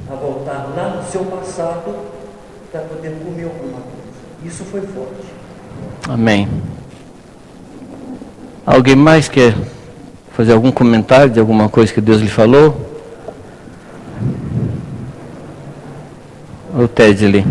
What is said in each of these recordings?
a voltar lá no seu passado para poder comer alguma coisa. Isso foi forte. Amém. Alguém mais quer fazer algum comentário de alguma coisa que Deus lhe falou? O Ted ali.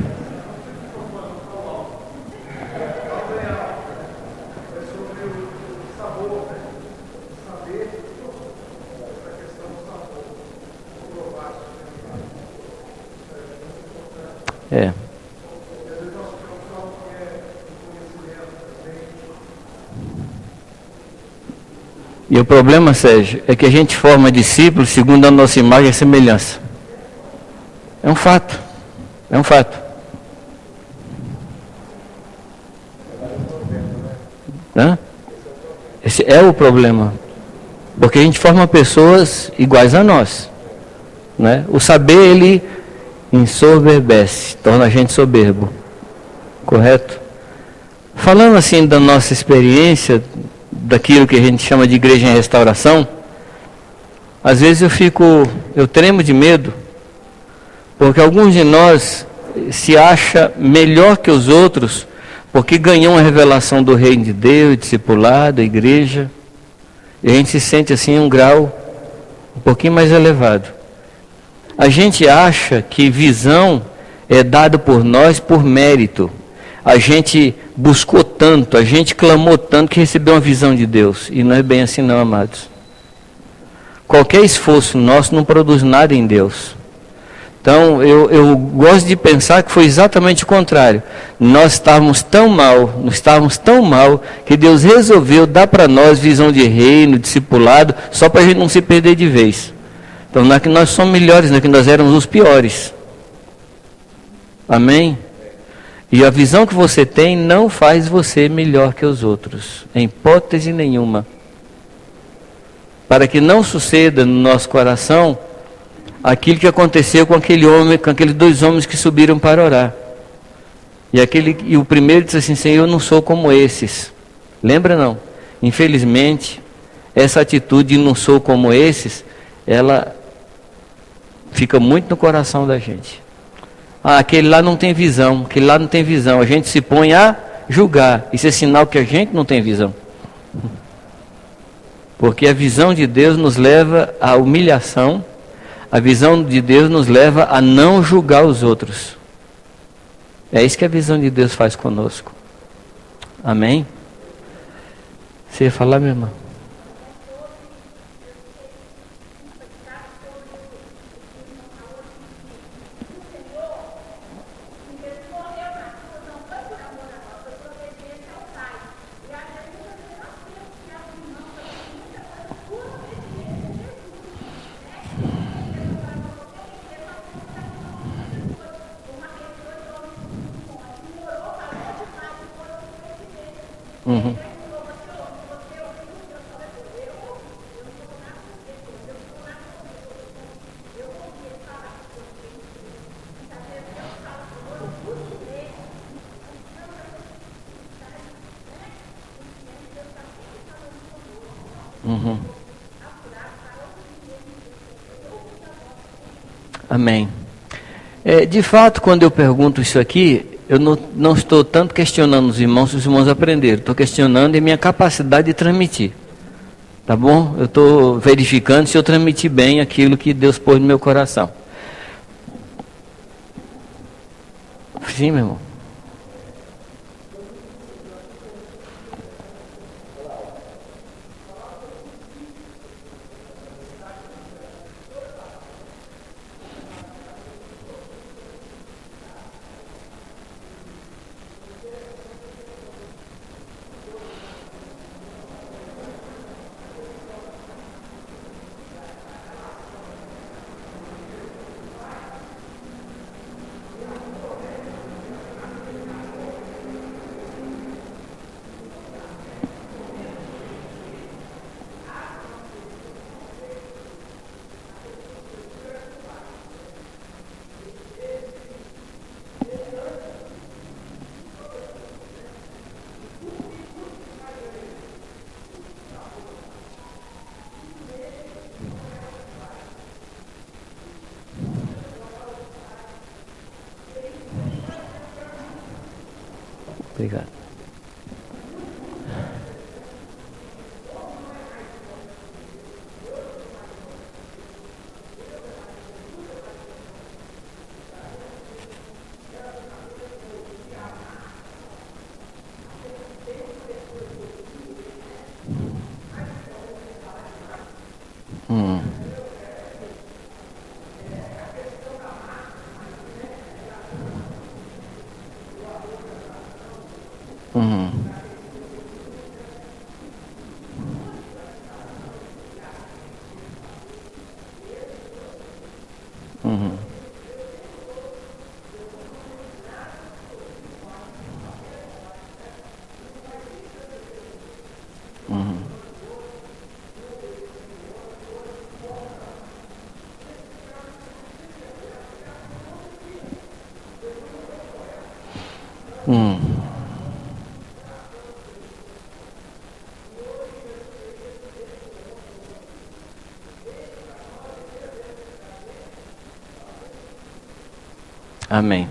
É. E o problema, Sérgio, é que a gente forma discípulos segundo a nossa imagem e semelhança. É um fato. É um fato. Hã? Esse é o problema. Porque a gente forma pessoas iguais a nós. Né? O saber, ele ensoberbece, torna a gente soberbo. Correto? Falando assim da nossa experiência, daquilo que a gente chama de igreja em restauração, às vezes eu tremo de medo, porque alguns de nós se acha melhor que os outros, porque ganhou uma revelação do reino de Deus, discipulado, a igreja, e a gente se sente assim um grau um pouquinho mais elevado. A gente acha que visão é dada por nós por mérito. A gente buscou tanto, a gente clamou tanto que recebeu uma visão de Deus. E não é bem assim não, amados. Qualquer esforço nosso não produz nada em Deus. Então, eu gosto de pensar que foi exatamente o contrário. Nós estávamos tão mal, que Deus resolveu dar para nós visão de reino, discipulado, só para a gente não se perder de vez. Então, não é que nós somos melhores, não é que nós éramos os piores. Amém? E a visão que você tem não faz você melhor que os outros, em hipótese nenhuma. Para que não suceda no nosso coração aquilo que aconteceu com aquele homem, com aqueles dois homens que subiram para orar. E o primeiro disse assim: Senhor, eu não sou como esses. Lembra não? Infelizmente, essa atitude de não sou como esses, ela fica muito no coração da gente. Ah, aquele lá não tem visão, aquele lá não tem visão. A gente se põe a julgar. Isso é sinal que a gente não tem visão. Porque a visão de Deus nos leva à humilhação. A visão de Deus nos leva a não julgar os outros. É isso que a visão de Deus faz conosco. Amém? Você ia falar, minha irmã? Uhum. Uhum. Amém. De fato, quando eu pergunto isso aqui, eu não estou tanto questionando os irmãos se os irmãos aprenderam. Estou questionando a minha capacidade de transmitir. Tá bom? Eu estou verificando se eu transmiti bem aquilo que Deus pôs no meu coração. Sim, meu irmão. Obrigado. Amém.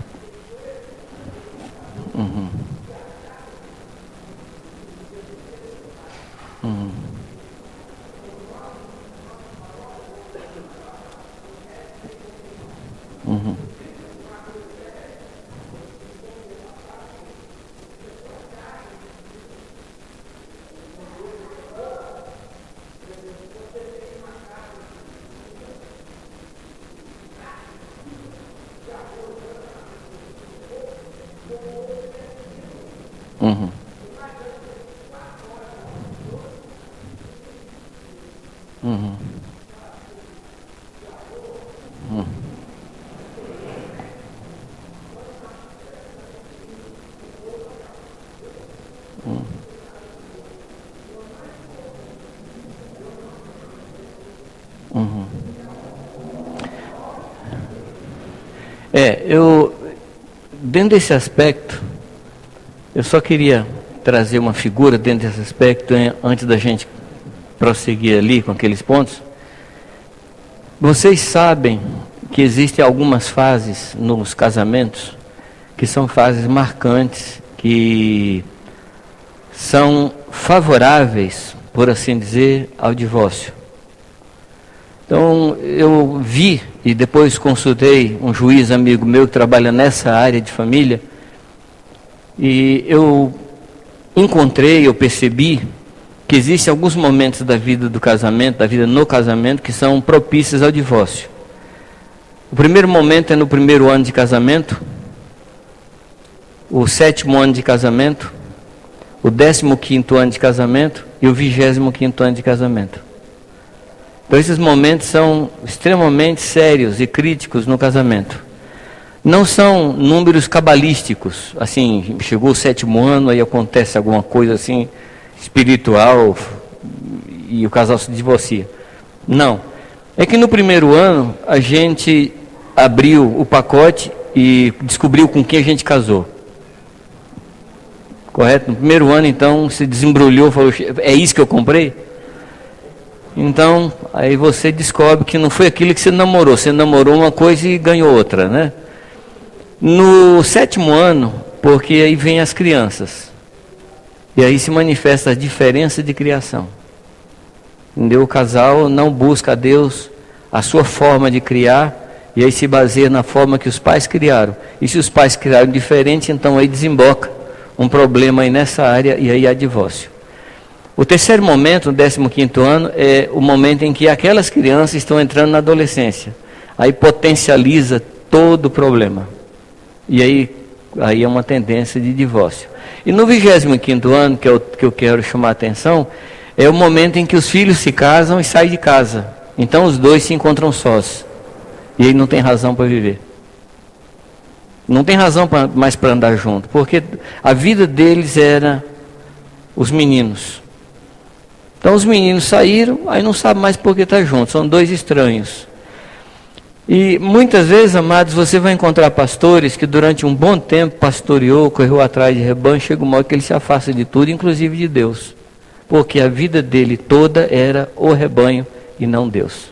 Dentro desse aspecto, eu só queria trazer uma figura dentro desse aspecto, antes da gente prosseguir ali com aqueles pontos. Vocês sabem que existem algumas fases nos casamentos, que são fases marcantes, que são favoráveis, por assim dizer, ao divórcio. Então, eu vi e depois consultei um juiz amigo meu que trabalha nessa área de família, e eu percebi que existem alguns momentos da vida do casamento, da vida no casamento, que são propícios ao divórcio. O primeiro momento é no primeiro ano de casamento, o 7º ano de casamento, o 15º ano de casamento e o 25º ano de casamento. Então esses momentos são extremamente sérios e críticos no casamento. Não são números cabalísticos, assim, chegou o 7º ano, aí acontece alguma coisa assim, espiritual, e o casal se divorcia. Não. É que no primeiro ano, a gente abriu o pacote e descobriu com quem a gente casou. Correto? No primeiro ano, então, se desembrulhou, falou, é isso que eu comprei? Então, aí você descobre que não foi aquilo que você namorou uma coisa e ganhou outra, né? No 7º ano, porque aí vem as crianças, e aí se manifesta a diferença de criação. Entendeu? O casal não busca a Deus, a sua forma de criar, e aí se baseia na forma que os pais criaram. E se os pais criaram diferente, então aí desemboca um problema aí nessa área, e aí há divórcio. O terceiro momento, no 15º ano, é o momento em que aquelas crianças estão entrando na adolescência. Aí potencializa todo o problema. E aí é uma tendência de divórcio. E no 25º ano, que eu quero chamar a atenção, é o momento em que os filhos se casam e saem de casa. Então os dois se encontram sós. E aí não tem razão para viver. Não tem razão mais para andar junto. Porque a vida deles era os meninos. Então os meninos saíram, aí não sabe mais por que está junto, são dois estranhos. E muitas vezes, amados, você vai encontrar pastores que durante um bom tempo pastoreou, correu atrás de rebanho, chega uma hora que ele se afasta de tudo, inclusive de Deus. Porque a vida dele toda era o rebanho e não Deus.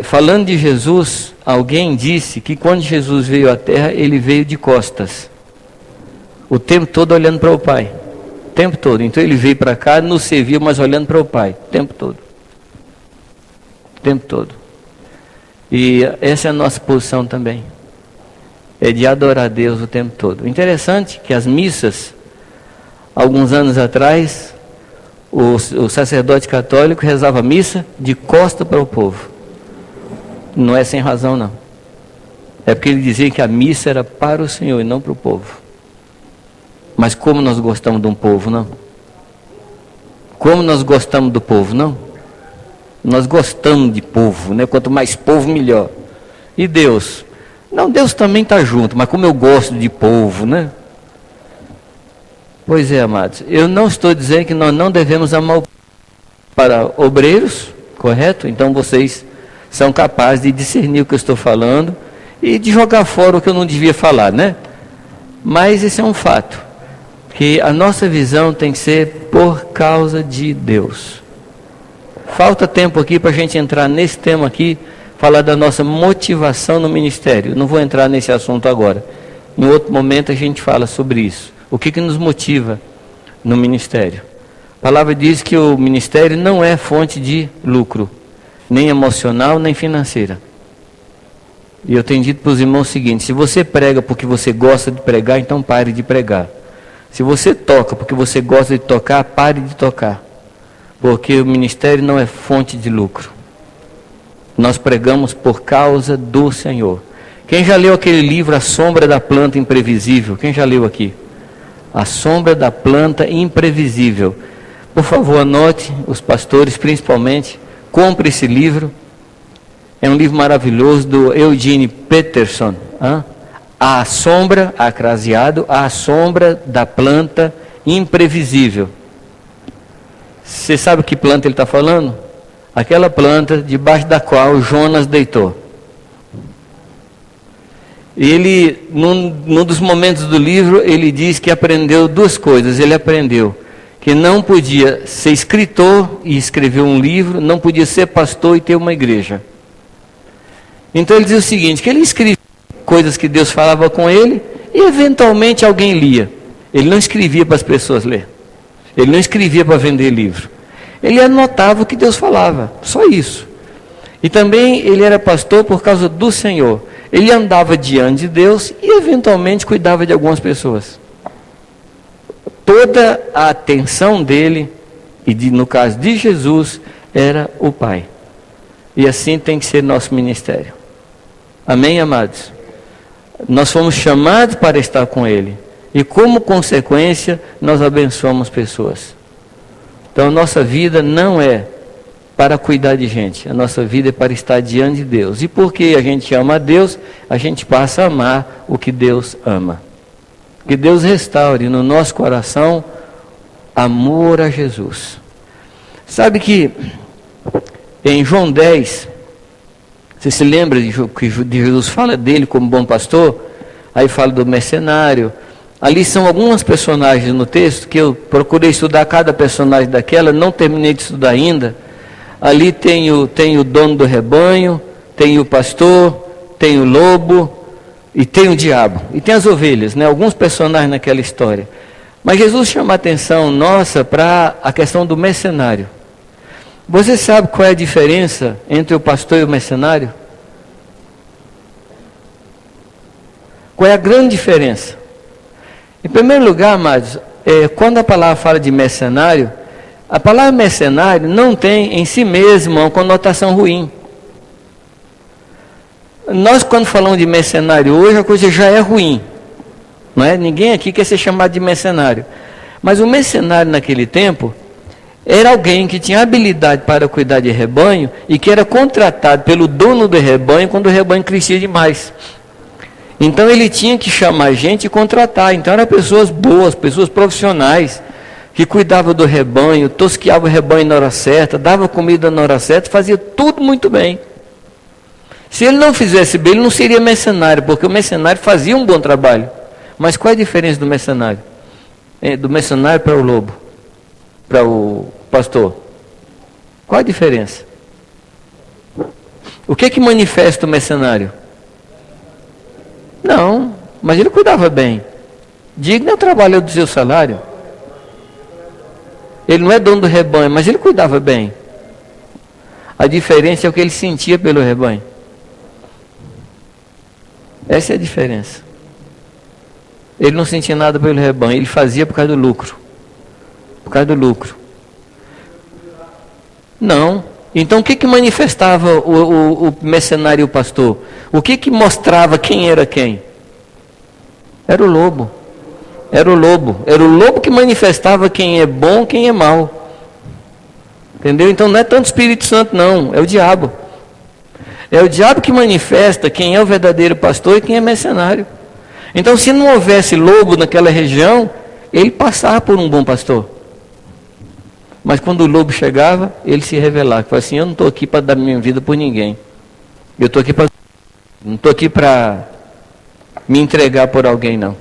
Falando de Jesus, alguém disse que quando Jesus veio à terra, ele veio de costas. O tempo todo olhando para o Pai. O tempo todo. Então ele veio para cá, nos serviu, mas olhando para o Pai. O tempo todo. O tempo todo. E essa é a nossa posição também. É de adorar a Deus o tempo todo. Interessante que as missas, alguns anos atrás, o sacerdote católico rezava a missa de costa para o povo. Não é sem razão, não. É porque ele dizia que a missa era para o Senhor e não para o povo. Mas como nós gostamos de um povo, não? Como nós gostamos do povo, não? Nós gostamos de povo, né? Quanto mais povo, melhor. E Deus? Não, Deus também está junto, mas como eu gosto de povo, né? Pois é, amados. Eu não estou dizendo que nós não devemos amar o povo. Para obreiros, correto? Então vocês são capazes de discernir o que eu estou falando e de jogar fora o que eu não devia falar, né? Mas esse é um fato, que a nossa visão tem que ser por causa de Deus. Falta tempo aqui para a gente entrar nesse tema aqui, falar da nossa motivação no ministério. Não vou entrar nesse assunto agora. Em outro momento a gente fala sobre isso. O que nos motiva no ministério? A palavra diz que o ministério não é fonte de lucro, nem emocional, nem financeira. E eu tenho dito para os irmãos o seguinte: se você prega porque você gosta de pregar, então pare de pregar. Se você toca porque você gosta de tocar, pare de tocar. Porque o ministério não é fonte de lucro. Nós pregamos por causa do Senhor. Quem já leu aquele livro A Sombra da Planta Imprevisível? Quem já leu aqui? A Sombra da Planta Imprevisível. Por favor, anote, os pastores principalmente, compre esse livro. É um livro maravilhoso do Eugene Peterson. A sombra, acraseado, a sombra da planta imprevisível. Você sabe que planta ele está falando? Aquela planta debaixo da qual Jonas deitou. Ele, num dos momentos do livro, ele diz que aprendeu duas coisas. Ele aprendeu que não podia ser escritor e escrever um livro, não podia ser pastor e ter uma igreja. Então ele diz o seguinte, que ele escrevia coisas que Deus falava com ele e eventualmente alguém lia. Ele não escrevia para as pessoas ler. Ele não escrevia para vender livro. Ele anotava o que Deus falava, só isso. E também ele era pastor por causa do Senhor. Ele andava diante de Deus e eventualmente cuidava de algumas pessoas. Toda a atenção dele, no caso de Jesus, era o Pai. E assim tem que ser nosso ministério. Amém, amados? Nós fomos chamados para estar com Ele. E como consequência, nós abençoamos pessoas. Então, a nossa vida não é para cuidar de gente. A nossa vida é para estar diante de Deus. E porque a gente ama a Deus, a gente passa a amar o que Deus ama. Que Deus restaure no nosso coração amor a Jesus. Sabe que em João 10, você se lembra que Jesus fala dele como bom pastor? Aí fala do mercenário. Ali são algumas personagens no texto que eu procurei estudar cada personagem daquela, não terminei de estudar ainda. Ali tem o dono do rebanho, tem o pastor, tem o lobo e tem o diabo. E tem as ovelhas, né? Alguns personagens naquela história. Mas Jesus chama a atenção nossa para a questão do mercenário. Você sabe qual é a diferença entre o pastor e o mercenário? Qual é a grande diferença? Em primeiro lugar, amados, quando a palavra fala de mercenário, a palavra mercenário não tem em si mesma uma conotação ruim. Nós, quando falamos de mercenário hoje, a coisa já é ruim. Não é? Ninguém aqui quer ser chamado de mercenário. Mas o mercenário naquele tempo era alguém que tinha habilidade para cuidar de rebanho e que era contratado pelo dono do rebanho quando o rebanho crescia demais. Então ele tinha que chamar gente e contratar. Então eram pessoas boas, pessoas profissionais, que cuidavam do rebanho, tosqueavam o rebanho na hora certa, dava comida na hora certa, fazia tudo muito bem. Se ele não fizesse bem, ele não seria mercenário, porque o mercenário fazia um bom trabalho. Mas qual é a diferença do mercenário? Do mercenário para o lobo, para o pastor? Qual a diferença? O que manifesta o mercenário? Não, mas ele cuidava bem. Digno é o trabalho do seu salário. Ele não é dono do rebanho, mas ele cuidava bem. A diferença é o que ele sentia pelo rebanho. Essa é a diferença. Ele não sentia nada pelo rebanho, ele fazia por causa do lucro. Por causa do lucro. Não. Então o que manifestava o mercenário e o pastor? O que mostrava quem era quem? Era o lobo. Era o lobo. Era o lobo que manifestava quem é bom, quem é mau. Entendeu? Então não é tanto o Espírito Santo não, é o diabo. É o diabo que manifesta quem é o verdadeiro pastor e quem é mercenário. Então se não houvesse lobo naquela região, ele passava por um bom pastor. Mas quando o lobo chegava, ele se revelava. Falava assim, eu não estou aqui para dar minha vida por ninguém. Eu estou aqui para... Não estou aqui para me entregar por alguém não.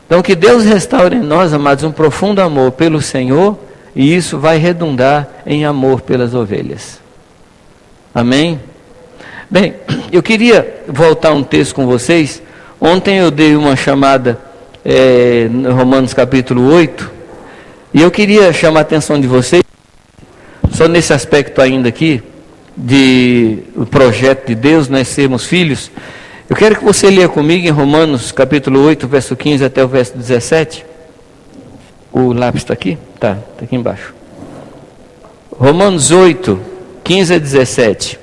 Então que Deus restaure em nós, amados, um profundo amor pelo Senhor, e isso vai redundar em amor pelas ovelhas. Amém? Bem, eu queria voltar um texto com vocês. Ontem eu dei uma chamada no Romanos capítulo 8, e eu queria chamar a atenção de vocês, só nesse aspecto ainda aqui, o projeto de Deus, nós sermos filhos. Eu quero que você leia comigo em Romanos capítulo 8, verso 15 até o verso 17. O lápis está aqui? Está aqui embaixo. Romanos 8, 15 a 17.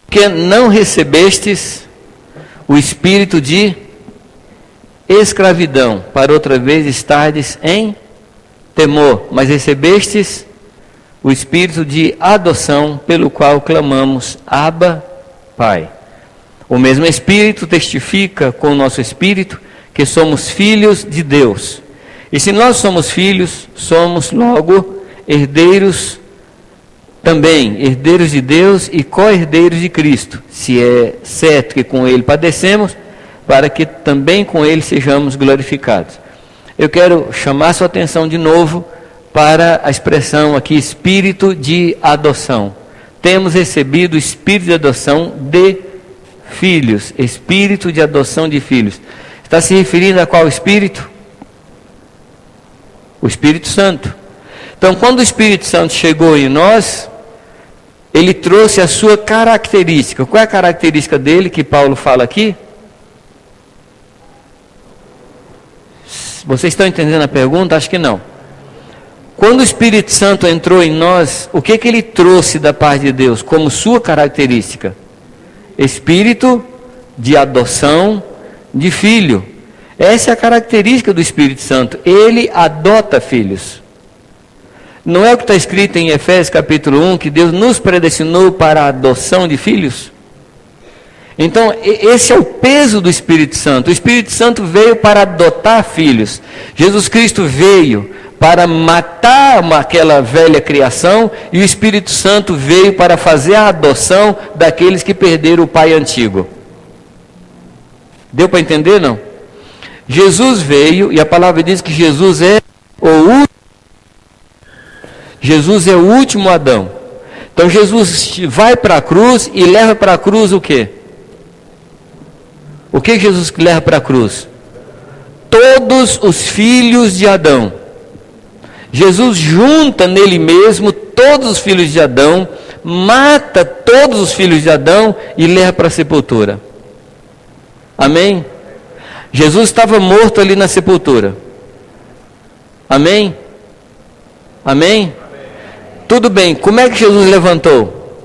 Porque não recebestes o espírito de escravidão, para outra vez estardes em temor, mas recebestes o espírito de adoção, pelo qual clamamos, Abba, Pai. O mesmo Espírito testifica com o nosso espírito que somos filhos de Deus. E se nós somos filhos, somos logo herdeiros também, herdeiros de Deus e co-herdeiros de Cristo, se é certo que com Ele padecemos, para que também com Ele sejamos glorificados. Eu quero chamar sua atenção de novo para a expressão aqui, espírito de adoção. Temos recebido o espírito de adoção de filhos, espírito de adoção de filhos. Está se referindo a qual espírito? O Espírito Santo. Então, quando o Espírito Santo chegou em nós, ele trouxe a sua característica. Qual é a característica dele que Paulo fala aqui? Vocês estão entendendo a pergunta? Acho que não. Quando o Espírito Santo entrou em nós, o que ele trouxe da parte de Deus como sua característica? Espírito de adoção de filho. Essa é a característica do Espírito Santo. Ele adota filhos. Não é o que está escrito em Efésios capítulo 1, que Deus nos predestinou para a adoção de filhos? Então, esse é o peso do Espírito Santo. O Espírito Santo veio para adotar filhos. Jesus Cristo veio para matar aquela velha criação, e o Espírito Santo veio para fazer a adoção daqueles que perderam o pai antigo. Deu para entender, não? Jesus veio, e a palavra diz que Jesus é o último Adão. Então Jesus vai para a cruz e leva para a cruz o quê? O que Jesus leva para a cruz? Todos os filhos de Adão. Jesus junta nele mesmo todos os filhos de Adão, mata todos os filhos de Adão e leva para a sepultura. Amém? Jesus estava morto ali na sepultura. Amém? Amém? Tudo bem, como é que Jesus levantou?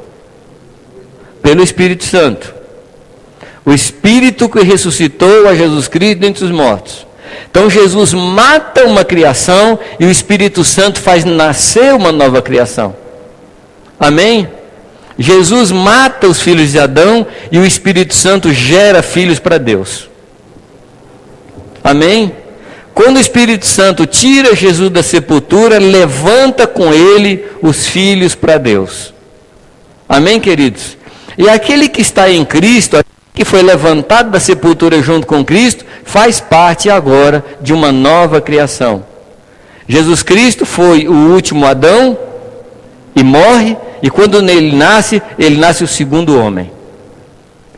Pelo Espírito Santo. O Espírito que ressuscitou a Jesus Cristo dentre os mortos. Então Jesus mata uma criação e o Espírito Santo faz nascer uma nova criação. Amém? Jesus mata os filhos de Adão e o Espírito Santo gera filhos para Deus. Amém? Quando o Espírito Santo tira Jesus da sepultura, levanta com ele os filhos para Deus. Amém, queridos? E aquele que está em Cristo, que foi levantado da sepultura junto com Cristo, faz parte agora de uma nova criação. Jesus Cristo foi o último Adão, e morre, e quando ele nasce o segundo homem.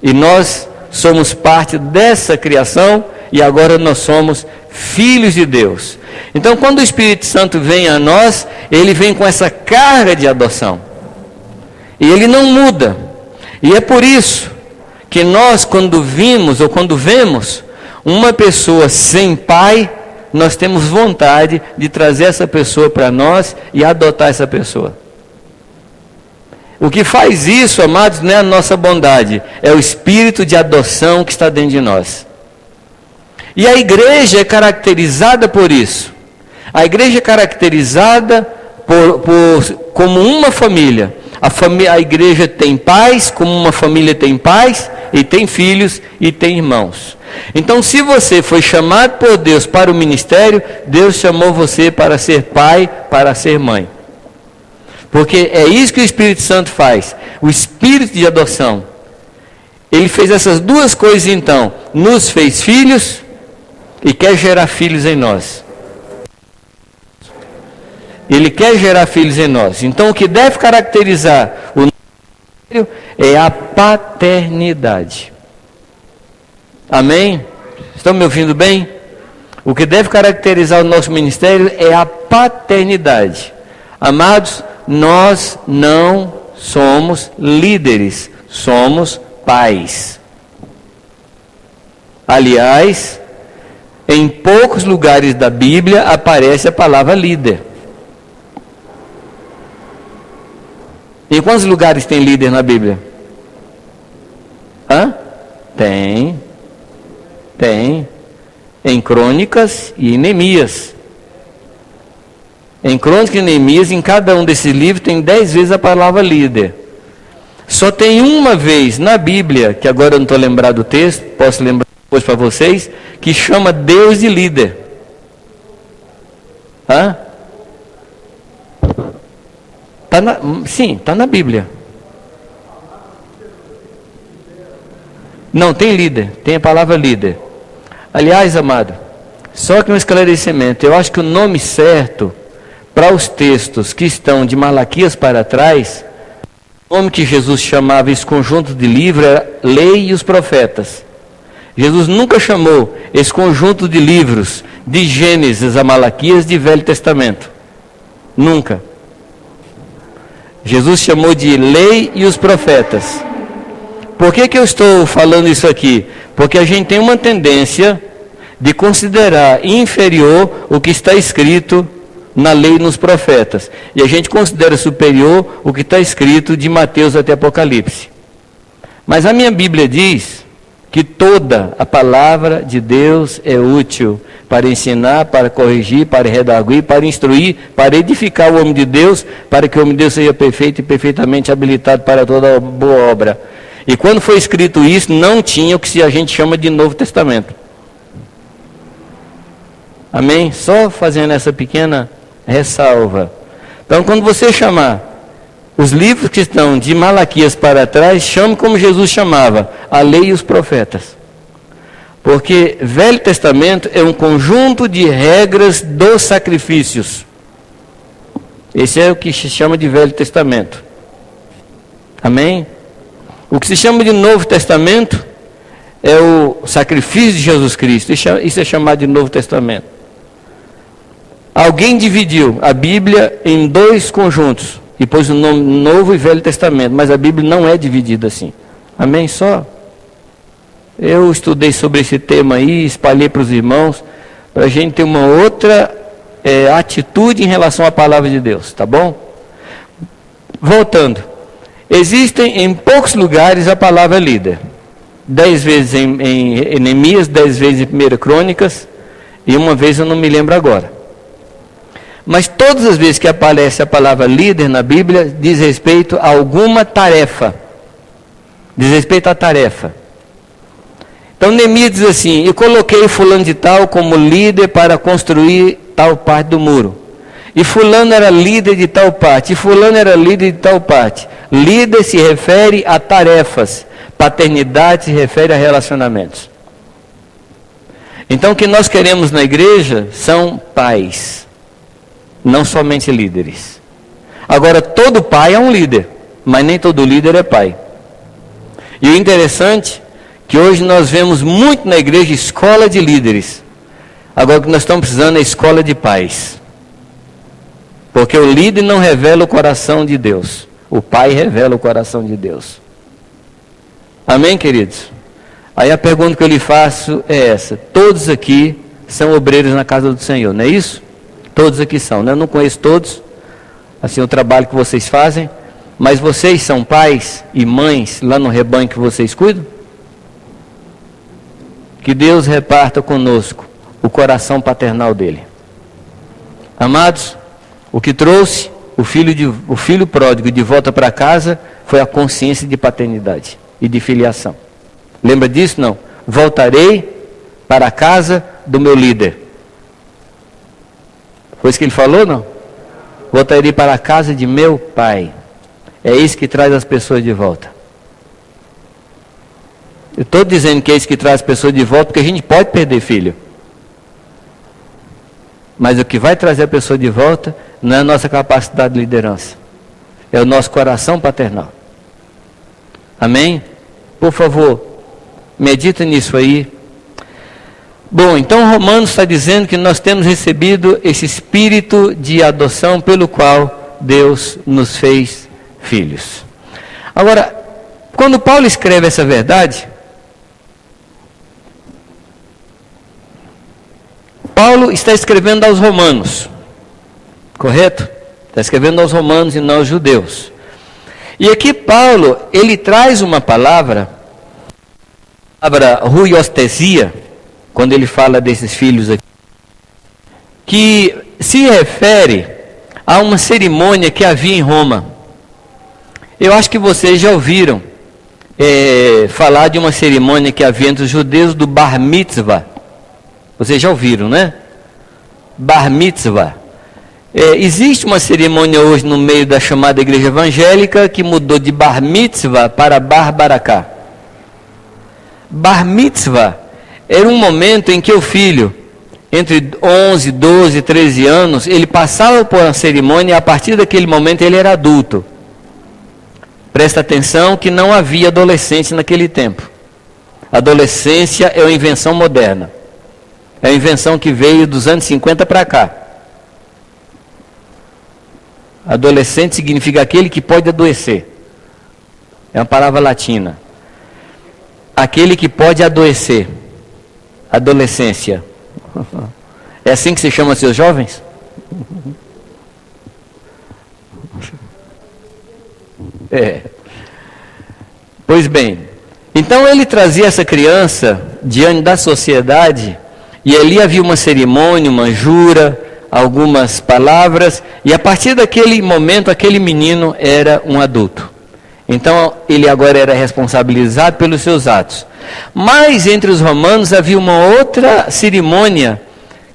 E nós somos parte dessa criação, e agora nós somos filhos de Deus. Então, quando o Espírito Santo vem a nós, ele vem com essa carga de adoção. E ele não muda. E é por isso que nós, quando vemos uma pessoa sem pai, nós temos vontade de trazer essa pessoa para nós e adotar essa pessoa. O que faz isso, amados, não é a nossa bondade, é o espírito de adoção que está dentro de nós. E a igreja é caracterizada por isso. A igreja é caracterizada como uma família. A igreja tem pais, como uma família tem pais, e tem filhos, e tem irmãos. Então, se você foi chamado por Deus para o ministério, Deus chamou você para ser pai, para ser mãe. Porque é isso que o Espírito Santo faz. O espírito de adoção. Ele fez essas duas coisas então. Nos fez filhos e quer gerar filhos em nós. Ele quer gerar filhos em nós. Então o que deve caracterizar o ministério é a paternidade. Amém? Estão me ouvindo bem? O que deve caracterizar o nosso ministério é a paternidade. Amados, nós não somos líderes, somos pais. Aliás, em poucos lugares da Bíblia aparece a palavra líder. Em quantos lugares tem líder na Bíblia? Tem. Em Crônicas e em Neemias. Em Crônicas e Neemias, em cada um desses livros tem 10 vezes a palavra líder. Só tem uma vez na Bíblia, que agora eu não estou lembrado do texto, posso lembrar depois para vocês, que chama Deus de líder. Sim, está na Bíblia. Não, tem líder, tem a palavra líder. Aliás, amado, só que um esclarecimento, eu acho que o nome certo para os textos que estão de Malaquias para trás, o nome que Jesus chamava esse conjunto de livros era Lei e os Profetas. Jesus nunca chamou esse conjunto de livros de Gênesis a Malaquias de Velho Testamento. Nunca. Jesus chamou de Lei e os Profetas. Por que eu estou falando isso aqui? Porque a gente tem uma tendência de considerar inferior o que está escrito na lei e nos profetas. E a gente considera superior o que está escrito de Mateus até Apocalipse. Mas a minha Bíblia diz que toda a palavra de Deus é útil para ensinar, para corrigir, para redarguir, para instruir, para edificar o homem de Deus, para que o homem de Deus seja perfeito e perfeitamente habilitado para toda boa obra. E quando foi escrito isso, não tinha o que a gente chama de Novo Testamento. Amém? Só fazendo essa pequena ressalva. Então, quando você chamar os livros que estão de Malaquias para trás, chame como Jesus chamava, a lei e os profetas. Porque Velho Testamento é um conjunto de regras dos sacrifícios. Esse é o que se chama de Velho Testamento. Amém? O que se chama de Novo Testamento é o sacrifício de Jesus Cristo. Isso é chamado de Novo Testamento. Alguém dividiu a Bíblia em dois conjuntos e pôs o nome Novo e Velho Testamento, mas a Bíblia não é dividida assim. Amém? Só? Eu estudei sobre esse tema aí, espalhei para os irmãos, para a gente ter uma outra atitude em relação à palavra de Deus, tá bom? Voltando. Existem em poucos lugares a palavra líder. 10 vezes em Neemias, 10 vezes em 1 Crônicas, e uma vez eu não me lembro agora. Mas todas as vezes que aparece a palavra líder na Bíblia, diz respeito a alguma tarefa. Diz respeito à tarefa. Então Neemias diz assim: e coloquei fulano de tal como líder para construir tal parte do muro. E fulano era líder de tal parte, e fulano era líder de tal parte. Líder se refere a tarefas, paternidade se refere a relacionamentos. Então o que nós queremos na igreja são pais, não somente líderes. Agora, todo pai é um líder, mas nem todo líder é pai. E o interessante é que hoje nós vemos muito na igreja escola de líderes. Agora o que nós estamos precisando é escola de pais. Porque o líder não revela o coração de Deus. O pai revela o coração de Deus. Amém, queridos? Aí a pergunta que eu lhe faço é essa. Todos aqui são obreiros na casa do Senhor, não é isso? Todos aqui são, né? Eu não conheço todos, assim, o trabalho que vocês fazem. Mas vocês são pais e mães lá no rebanho que vocês cuidam? Que Deus reparta conosco o coração paternal dele. Amados, o que trouxe o filho pródigo de volta para casa foi a consciência de paternidade e de filiação. Lembra disso? Não. Voltarei para a casa do meu líder. Foi isso que ele falou, não? Voltarei para a casa de meu pai. É isso que traz as pessoas de volta. Eu estou dizendo que é isso que traz as pessoas de volta, porque a gente pode perder filho. Mas o que vai trazer a pessoa de volta não é a nossa capacidade de liderança. É o nosso coração paternal. Amém? Por favor, medita nisso aí. Bom, então Romanos está dizendo que nós temos recebido esse espírito de adoção pelo qual Deus nos fez filhos. Agora, quando Paulo escreve essa verdade, Paulo está escrevendo aos romanos, correto? Está escrevendo aos romanos e não aos judeus. E aqui Paulo, ele traz uma palavra, a palavra ruiostesia, quando ele fala desses filhos aqui, que se refere a uma cerimônia que havia em Roma. Eu acho que vocês já ouviram falar de uma cerimônia que havia entre os judeus do Bar Mitzvah. Vocês já ouviram, né? Bar Mitzvah. Existe uma cerimônia hoje no meio da chamada igreja evangélica que mudou de Bar Mitzvah para Bar Baraká. Bar Mitzvah era um momento em que o filho, entre 11, 12, 13 anos, ele passava por uma cerimônia e a partir daquele momento ele era adulto. Presta atenção que não havia adolescente naquele tempo. Adolescência é uma invenção moderna. É uma invenção que veio dos anos 50 para cá. Adolescente significa aquele que pode adoecer. É uma palavra latina. Aquele que pode adoecer. Adolescência. É assim que se chama seus jovens? Pois bem, então ele trazia essa criança diante da sociedade, e ali havia uma cerimônia, uma jura, algumas palavras, e a partir daquele momento, aquele menino era um adulto. Então ele agora era responsabilizado pelos seus atos. Mas entre os romanos havia uma outra cerimônia,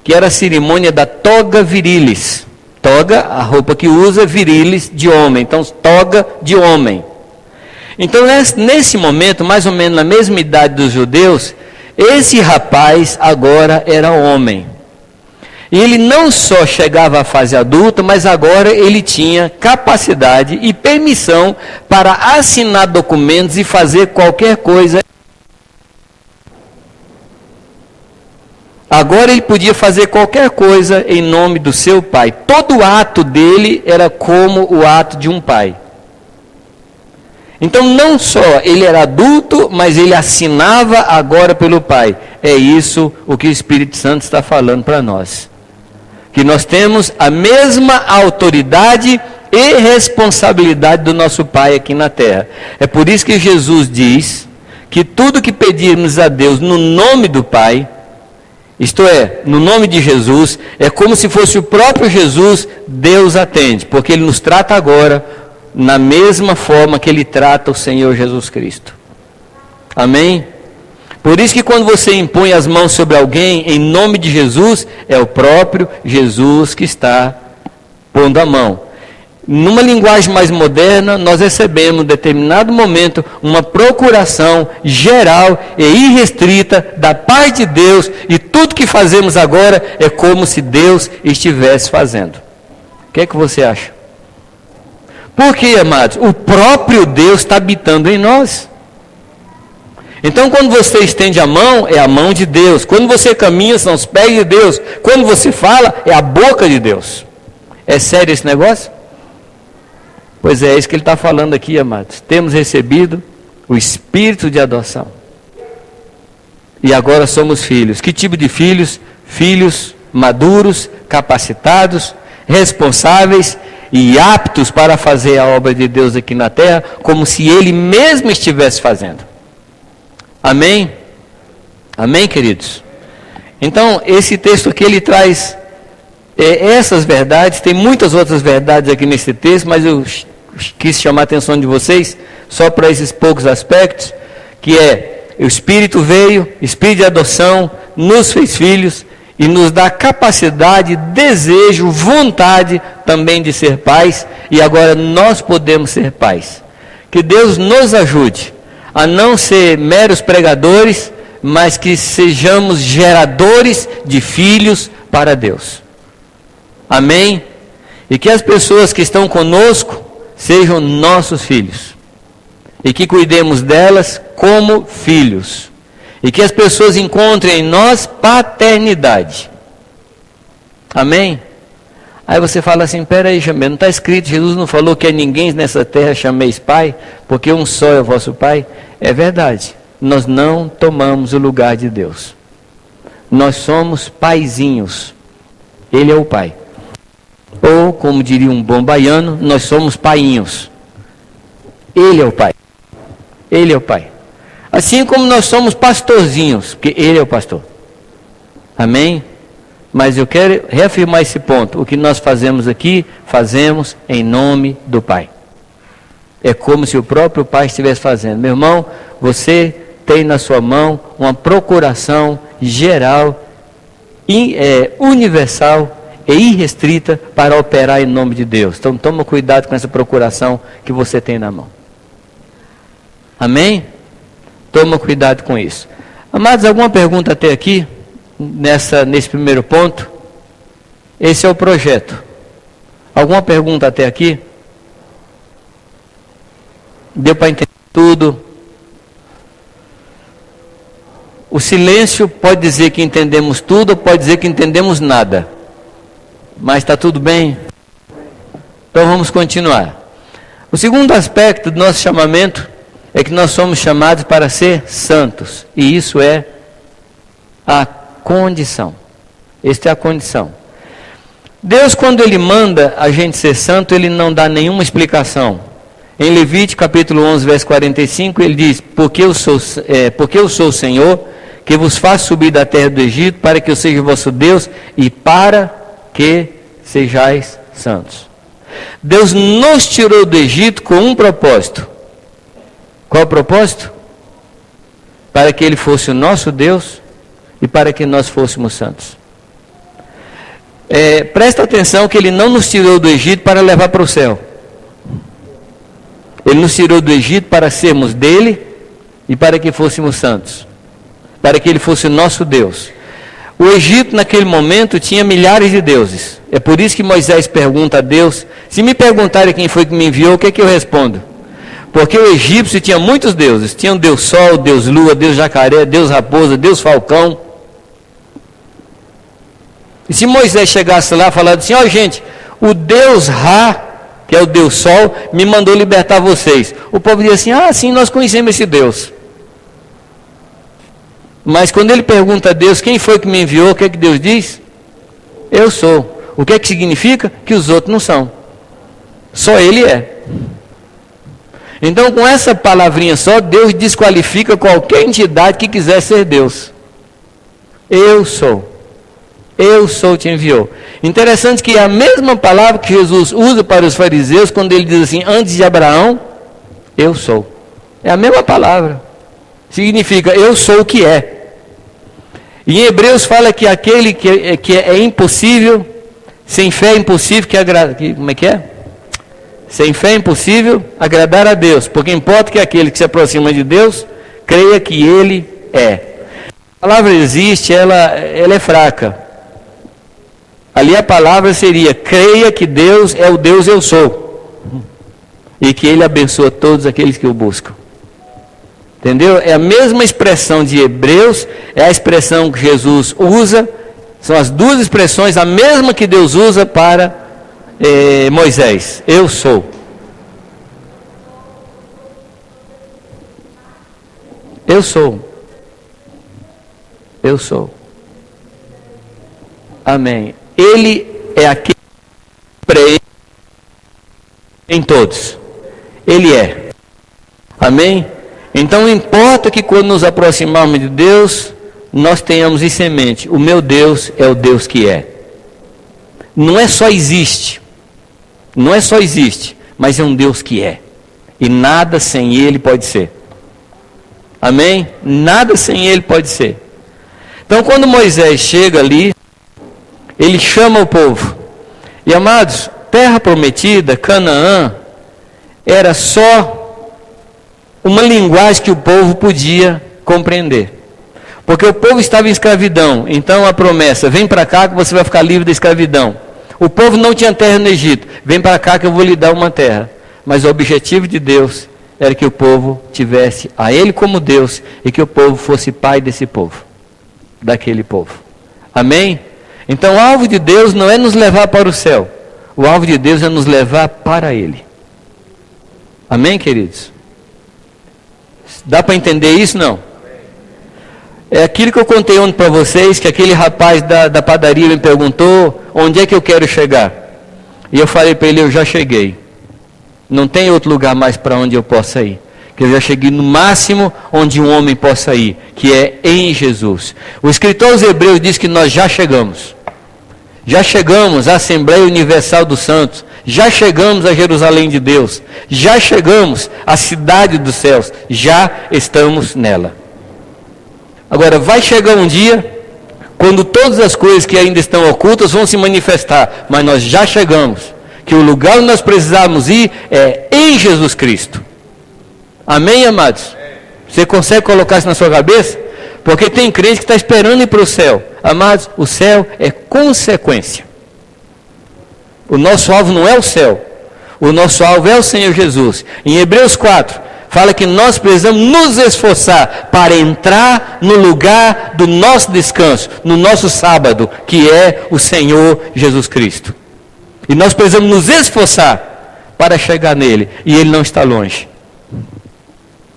que era a cerimônia da toga virilis. Toga, a roupa que usa, virilis, de homem. Então, toga de homem. Então, nesse momento, mais ou menos na mesma idade dos judeus, esse rapaz agora era homem. E ele não só chegava à fase adulta, mas agora ele tinha capacidade e permissão para assinar documentos e fazer qualquer coisa. Agora ele podia fazer qualquer coisa em nome do seu pai. Todo ato dele era como o ato de um pai. Então não só ele era adulto, mas ele assinava agora pelo pai. É isso o que o Espírito Santo está falando para nós. Que nós temos a mesma autoridade e responsabilidade do nosso pai aqui na terra. É por isso que Jesus diz que tudo que pedirmos a Deus no nome do Pai, isto é, no nome de Jesus, é como se fosse o próprio Jesus, Deus atende, porque Ele nos trata agora na mesma forma que Ele trata o Senhor Jesus Cristo. Amém? Por isso que quando você impõe as mãos sobre alguém, em nome de Jesus, é o próprio Jesus que está pondo a mão. Numa linguagem mais moderna, nós recebemos, em determinado momento, uma procuração geral e irrestrita da parte de Deus, e tudo que fazemos agora é como se Deus estivesse fazendo. O que é que você acha? Por quê, amados? O próprio Deus está habitando em nós. Então, quando você estende a mão, é a mão de Deus. Quando você caminha, são os pés de Deus. Quando você fala, é a boca de Deus. É sério esse negócio? Pois é isso que ele está falando aqui, amados. Temos recebido o espírito de adoção. E agora somos filhos. Que tipo de filhos? Filhos maduros, capacitados, responsáveis e aptos para fazer a obra de Deus aqui na terra, como se Ele mesmo estivesse fazendo. Amém? Amém, queridos? Então, esse texto aqui, ele traz essas verdades. Tem muitas outras verdades aqui nesse texto, mas eu quis chamar a atenção de vocês só para esses poucos aspectos, que é, o Espírito veio, Espírito de adoção, nos fez filhos e nos dá capacidade, desejo, vontade também de ser pais, e agora nós podemos ser pais. Que Deus nos ajude a não ser meros pregadores, mas que sejamos geradores de filhos para Deus. Amém? E que as pessoas que estão conosco sejam nossos filhos. E que cuidemos delas como filhos. E que as pessoas encontrem em nós paternidade. Amém? Aí você fala assim, peraí, Jamé, não está escrito, Jesus não falou que a ninguém nessa terra chameis pai, porque um só é o vosso pai? É verdade, nós não tomamos o lugar de Deus. Nós somos paizinhos, Ele é o pai. Ou, como diria um bom baiano, nós somos painhos. Ele é o pai. Ele é o pai. Assim como nós somos pastorzinhos, porque Ele é o pastor. Amém? Mas eu quero reafirmar esse ponto. O que nós fazemos aqui, fazemos em nome do Pai. É como se o próprio Pai estivesse fazendo. Meu irmão, você tem na sua mão uma procuração geral, universal e irrestrita para operar em nome de Deus. Então toma cuidado com essa procuração que você tem na mão. Amém? Toma cuidado com isso. Amados, alguma pergunta até aqui? Nesse primeiro ponto? Esse é o projeto. Alguma pergunta até aqui? Deu para entender tudo? O silêncio pode dizer que entendemos tudo, ou pode dizer que entendemos nada. Mas está tudo bem? Então vamos continuar. O segundo aspecto do nosso chamamento é que nós somos chamados para ser santos. E isso é a condição. Esta é a condição. Deus, quando Ele manda a gente ser santo, Ele não dá nenhuma explicação. Em Levítico capítulo 11, verso 45, Ele diz, porque eu sou o Senhor, que vos faço subir da terra do Egito, para que eu seja vosso Deus, e para que sejais santos. Deus nos tirou do Egito com um propósito. Qual o propósito? Para que Ele fosse o nosso Deus e para que nós fôssemos santos. Presta atenção que Ele não nos tirou do Egito para levar para o céu. Ele nos tirou do Egito para sermos dele e para que fôssemos santos. Para que Ele fosse o nosso Deus. O Egito naquele momento tinha milhares de deuses. É por isso que Moisés pergunta a Deus. Se me perguntarem quem foi que me enviou, o que é que eu respondo? Porque o egípcio tinha muitos deuses. Tinha o Deus Sol, Deus Lua, Deus Jacaré, Deus Raposa, Deus Falcão. E se Moisés chegasse lá e falasse assim, ó gente, o Deus Ra, que é o Deus Sol, me mandou libertar vocês. O povo diria assim, sim, nós conhecemos esse Deus. Mas quando ele pergunta a Deus, quem foi que me enviou, o que é que Deus diz? Eu sou. O que é que significa? Que os outros não são. Só Ele é. Então, com essa palavrinha só, Deus desqualifica qualquer entidade que quiser ser Deus. Eu sou. Eu sou te enviou. Interessante que é a mesma palavra que Jesus usa para os fariseus, quando ele diz assim, antes de Abraão, eu sou. É a mesma palavra. Significa, eu sou o que é. E em Hebreus fala que aquele que é impossível, sem fé é impossível como é que é? Sem fé é impossível agradar a Deus, porque importa que aquele que se aproxima de Deus, creia que Ele é. A palavra existe, ela é fraca. Ali a palavra seria, creia que Deus é o Deus eu sou. e que Ele abençoa todos aqueles que o buscam. Entendeu? É a mesma expressão de Hebreus, é a expressão que Jesus usa, são as duas expressões, a mesma que Deus usa para Moisés. Eu sou. Eu sou. Eu sou. Amém. Ele é aquele que em todos. Ele é. Amém? Então importa que quando nos aproximarmos de Deus, nós tenhamos em semente: o meu Deus é o Deus que é. Não é só existe. Não é só existe, mas é um Deus que é. E nada sem Ele pode ser. Amém? Nada sem Ele pode ser. Então quando Moisés chega ali, ele chama o povo. E amados, terra prometida, Canaã, era só uma linguagem que o povo podia compreender. Porque o povo estava em escravidão. Então a promessa: vem para cá que você vai ficar livre da escravidão. O povo não tinha terra no Egito. Vem para cá que eu vou lhe dar uma terra. Mas o objetivo de Deus era que o povo tivesse a Ele como Deus e que o povo fosse pai desse povo, daquele povo. Amém? Então o alvo de Deus não é nos levar para o céu. O alvo de Deus é nos levar para Ele. Amém, queridos? Dá para entender isso? Não? É aquilo que eu contei ontem para vocês, que aquele rapaz da padaria me perguntou onde é que eu quero chegar. E eu falei para ele: eu já cheguei. Não tem outro lugar mais para onde eu possa ir. Que eu já cheguei no máximo onde um homem possa ir, que é em Jesus. O escritor aos Hebreus diz que nós já chegamos. Já chegamos à Assembleia Universal dos Santos. Já chegamos a Jerusalém de Deus. Já chegamos à cidade dos céus. Já estamos nela. Agora, vai chegar um dia quando todas as coisas que ainda estão ocultas vão se manifestar. Mas nós já chegamos. Que o lugar onde nós precisamos ir é em Jesus Cristo. Amém, amados? Você consegue colocar isso na sua cabeça? Porque tem crente que está esperando ir para o céu. Amados, o céu é consequência. O nosso alvo não é o céu. O nosso alvo é o Senhor Jesus. Em Hebreus 4, fala que nós precisamos nos esforçar para entrar no lugar do nosso descanso, no nosso sábado, que é o Senhor Jesus Cristo. E nós precisamos nos esforçar para chegar nele. E Ele não está longe.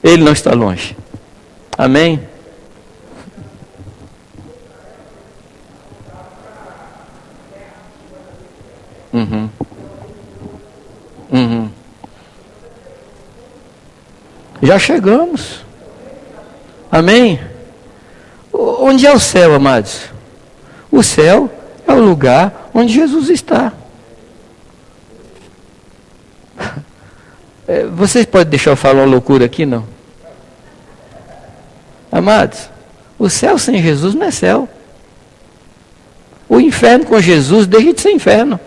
Ele não está longe. Amém? Já chegamos. Amém? Onde é o céu, amados? O céu é o lugar onde Jesus está. Vocês podem deixar eu falar uma loucura aqui, não? Amados, o céu sem Jesus não é céu. O inferno com Jesus deixa de ser inferno.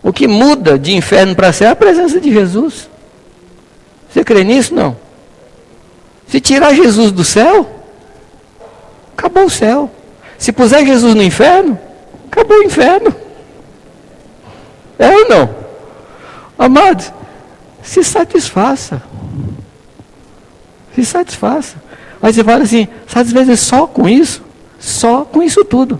O que muda de inferno para céu é a presença de Jesus. Você crê nisso? Não. Se tirar Jesus do céu, acabou o céu. Se puser Jesus no inferno, acabou o inferno. É ou não? Amados, se satisfaça. Se satisfaça. Aí você fala assim: satisfazer só com isso? Só com isso tudo.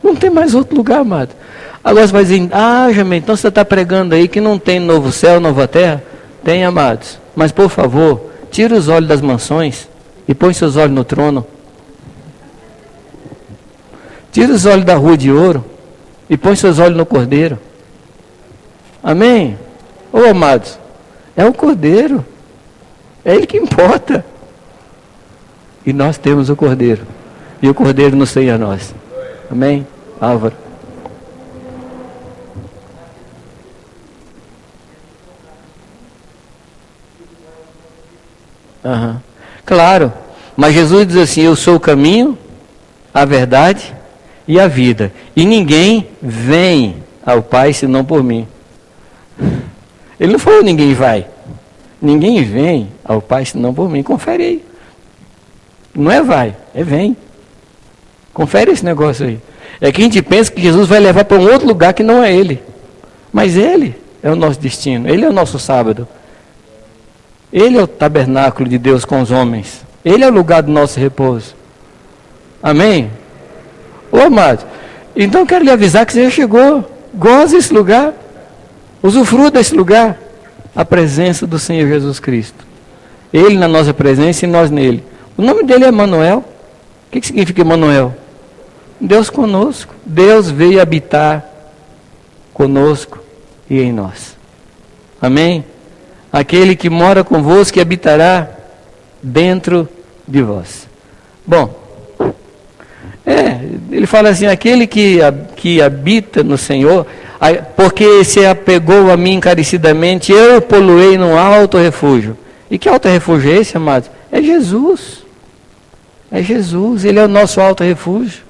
Não tem mais outro lugar, amado. Agora você vai dizer: ah, Jamém, então você está pregando aí que não tem novo céu, nova terra? Tem, amados. Mas por favor, tira os olhos das mansões e põe seus olhos no trono. Tira os olhos da rua de ouro e põe seus olhos no cordeiro. Amém? Ô, amados, é o cordeiro. É ele que importa. E nós temos o cordeiro. E o cordeiro nos tem a nós. Amém? Álvaro. Claro. Mas Jesus diz assim: eu sou o caminho, a verdade e a vida. E ninguém vem ao Pai senão por mim. Ele não falou ninguém vai. Ninguém vem ao Pai senão por mim. Confere aí. Não é vai, é vem. Confere esse negócio aí. É que a gente pensa que Jesus vai levar para um outro lugar que não é Ele. Mas Ele é o nosso destino. Ele é o nosso sábado. Ele é o tabernáculo de Deus com os homens. Ele é o lugar do nosso repouso. Amém? Ô amado, então quero lhe avisar que você já chegou. Goze desse lugar. Usufrua desse lugar. A presença do Senhor Jesus Cristo. Ele na nossa presença e nós nele. O nome dele é Emanuel. O que significa Emanuel? Deus conosco. Deus veio habitar conosco e em nós. Amém? Aquele que mora convosco e habitará dentro de vós. Bom, ele fala assim, aquele que habita no Senhor, porque se apegou a mim encarecidamente, eu o poluei num alto refúgio. E que alto refúgio é esse, amados? É Jesus. É Jesus, Ele é o nosso alto refúgio.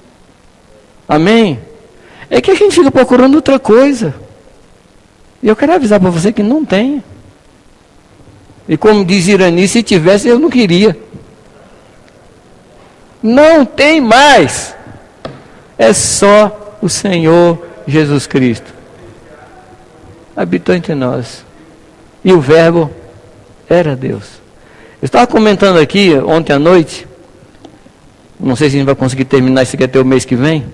Amém? É que a gente fica procurando outra coisa. E eu quero avisar para você que não tem. E como diz Irani, se tivesse eu não queria. Não tem mais. É só o Senhor Jesus Cristo. Habitou entre nós. E o Verbo era Deus. Eu estava comentando aqui ontem à noite. Não sei se a gente vai conseguir terminar isso aqui até o mês que vem.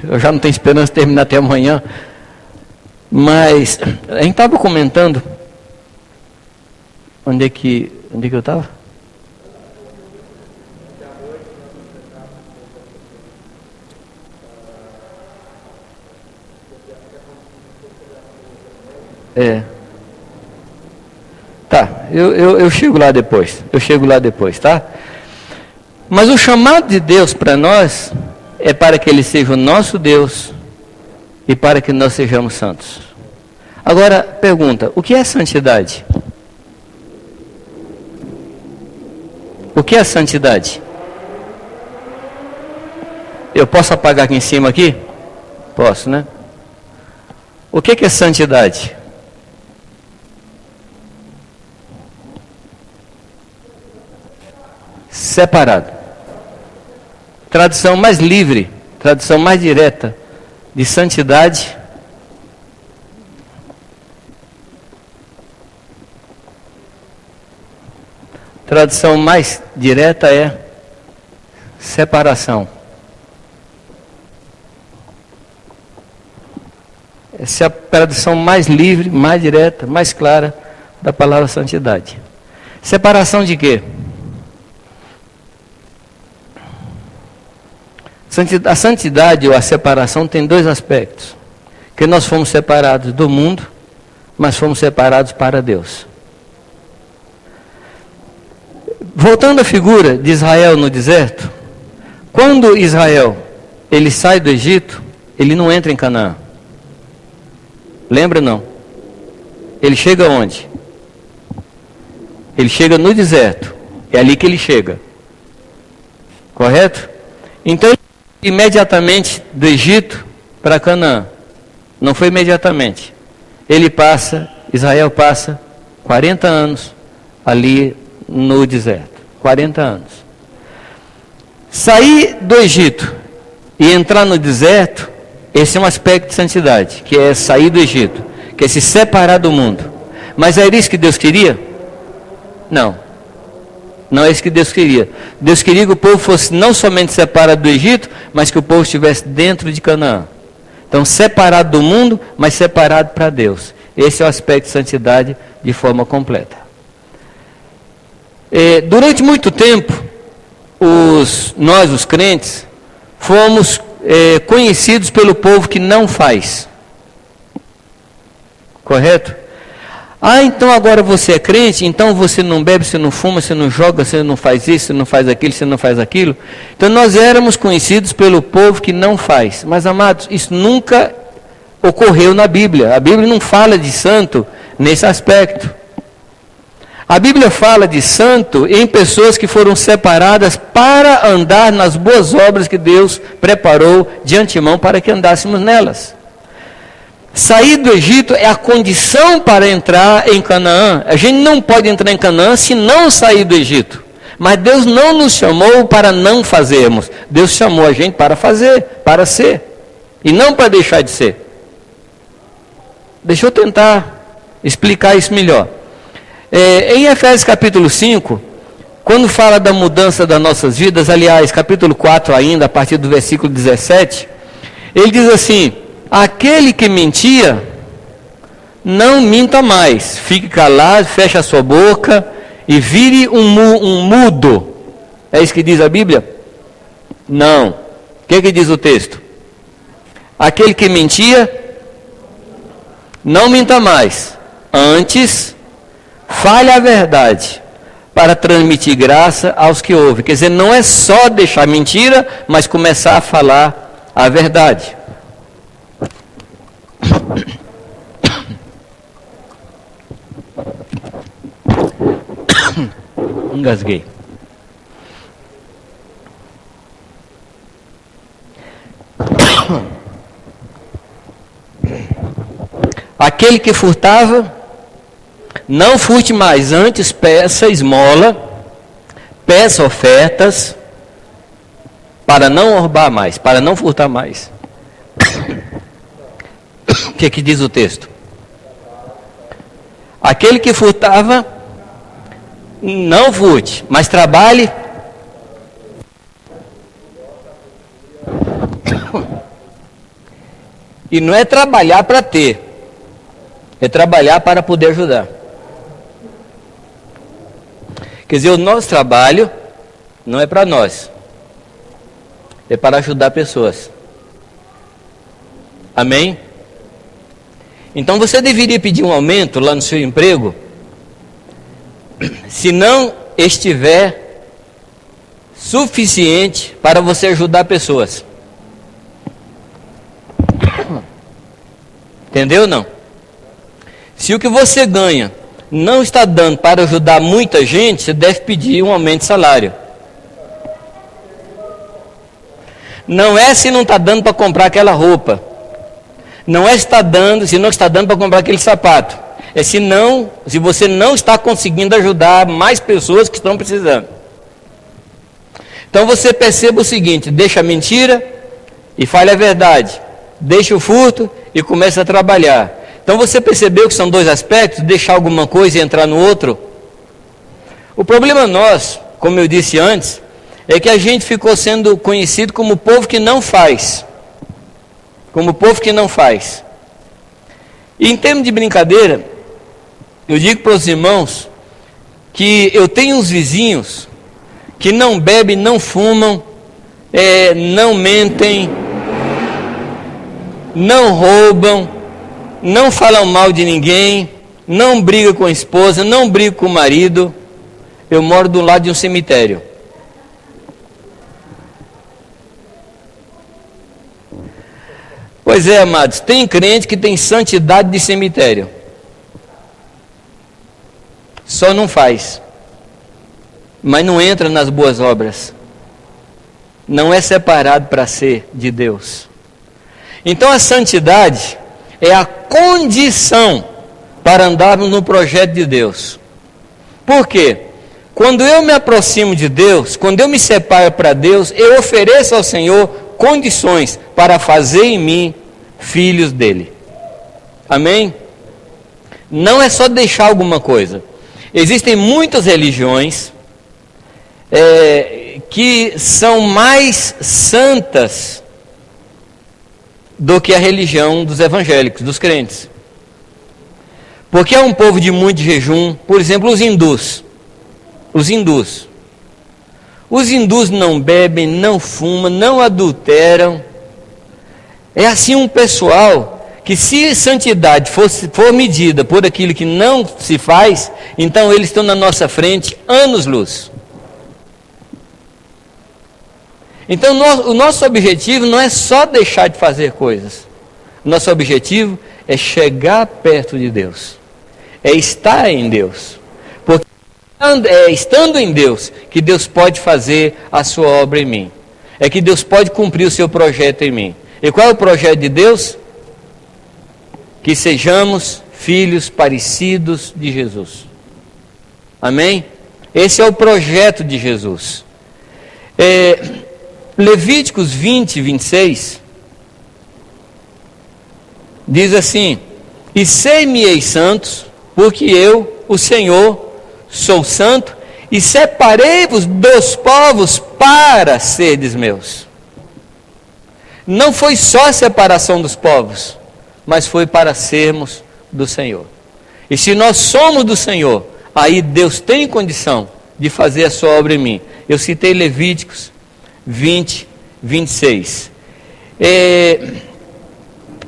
Eu já não tenho esperança de terminar até amanhã. Mas a gente estava comentando. Onde é que eu estava? Tá, eu chego lá depois. Tá? Mas o chamado de Deus para nós é para que Ele seja o nosso Deus e para que nós sejamos santos. Agora, pergunta, o que é santidade? O que é santidade? Eu posso apagar aqui em cima aqui? Posso, né? O que é santidade? Separado. Tradução mais livre, tradução mais direta de santidade. Tradução mais direta é separação. Essa é a tradução mais livre, mais direta, mais clara da palavra santidade. Separação de quê? A santidade ou a separação tem dois aspectos. Que nós fomos separados do mundo, mas fomos separados para Deus. Voltando à figura de Israel no deserto, quando Israel ele sai do Egito, ele não entra em Canaã. Lembra não? Ele chega onde? Ele chega no deserto. É ali que ele chega. Correto? Então, imediatamente do Egito para Canaã. Não foi imediatamente. Israel passa 40 anos ali no deserto. 40 anos. Sair do Egito e entrar no deserto, esse é um aspecto de santidade, que é sair do Egito, que é se separar do mundo. Mas era isso que Deus queria? Não. Não é isso que Deus queria. Deus queria que o povo fosse não somente separado do Egito, mas que o povo estivesse dentro de Canaã. Então, separado do mundo, mas separado para Deus. Esse é o aspecto de santidade de forma completa. Durante muito tempo, nós, os crentes, fomos conhecidos pelo povo que não faz. Correto? Então agora você é crente, então você não bebe, você não fuma, você não joga, você não faz isso, você não faz aquilo, você não faz aquilo. Então nós éramos conhecidos pelo povo que não faz. Mas amados, isso nunca ocorreu na Bíblia. A Bíblia não fala de santo nesse aspecto. A Bíblia fala de santo em pessoas que foram separadas para andar nas boas obras que Deus preparou de antemão para que andássemos nelas. Sair do Egito é a condição para entrar em Canaã. A gente não pode entrar em Canaã se não sair do Egito. Mas Deus não nos chamou para não fazermos. Deus chamou a gente para fazer, para ser. E não para deixar de ser. Deixa eu tentar explicar isso melhor. Em Efésios capítulo 5, quando fala da mudança das nossas vidas, aliás, capítulo 4 ainda, a partir do versículo 17, ele diz assim: aquele que mentia, não minta mais, fique calado, feche a sua boca e vire um mudo. É isso que diz a Bíblia? Não. O que diz o texto? Aquele que mentia, não minta mais, antes fale a verdade, para transmitir graça aos que ouvem. Quer dizer, não é só deixar mentira, mas começar a falar a verdade. Engasguei. Aquele que furtava, não furte mais, antes peça esmola, peça ofertas, para não roubar mais, para não furtar mais. O que diz o texto? Aquele que furtava, não furte, mas trabalhe. E não é trabalhar para ter, é trabalhar para poder ajudar. Quer dizer, o nosso trabalho não é para nós, é para ajudar pessoas. Amém? Então você deveria pedir um aumento lá no seu emprego, se não estiver suficiente para você ajudar pessoas. Entendeu ou não? Se o que você ganha não está dando para ajudar muita gente, você deve pedir um aumento de salário. Não é se não está dando para comprar aquela roupa. Não é se não está dando para comprar aquele sapato. É se você não está conseguindo ajudar mais pessoas que estão precisando. Então você perceba o seguinte: deixa a mentira e fale a verdade. Deixa o furto e comece a trabalhar. Então você percebeu que são dois aspectos: deixar alguma coisa e entrar no outro? O problema nosso, como eu disse antes, é que a gente ficou sendo conhecido como o povo que não faz. Como o povo que não faz. E em termos de brincadeira, eu digo para os irmãos que eu tenho uns vizinhos que não bebem, não fumam, não mentem, não roubam, não falam mal de ninguém, não brigam com a esposa, não brigam com o marido. Eu moro do lado de um cemitério. Pois é, amados, tem crente que tem santidade de cemitério. Só não faz. Mas não entra nas boas obras. Não é separado para ser de Deus. Então a santidade é a condição para andarmos no projeto de Deus. Por quê? Quando eu me aproximo de Deus, quando eu me separo para Deus, eu ofereço ao Senhor condições para fazer em mim filhos dele. Amém? Não é só deixar alguma coisa. Existem muitas religiões que são mais santas do que a religião dos evangélicos, dos crentes. Porque é um povo de muito jejum. Por exemplo, os hindus. Os hindus não bebem, não fumam, não adulteram. É assim um pessoal que, se santidade for medida por aquilo que não se faz, então eles estão na nossa frente anos-luz. Então o nosso objetivo não é só deixar de fazer coisas. Nosso objetivo é chegar perto de Deus. É estar em Deus. Porque é estando em Deus que Deus pode fazer a sua obra em mim. É que Deus pode cumprir o seu projeto em mim. E qual é o projeto de Deus? Que sejamos filhos parecidos de Jesus. Amém? Esse é o projeto de Jesus. Levíticos 20, 26 diz assim: e ser-me-eis santos, porque eu, o Senhor, sou santo, e separei-vos dos povos para serdes meus. Não foi só a separação dos povos, mas foi para sermos do Senhor. E se nós somos do Senhor, aí Deus tem condição de fazer a sua obra em mim. Eu citei Levíticos 20, 26.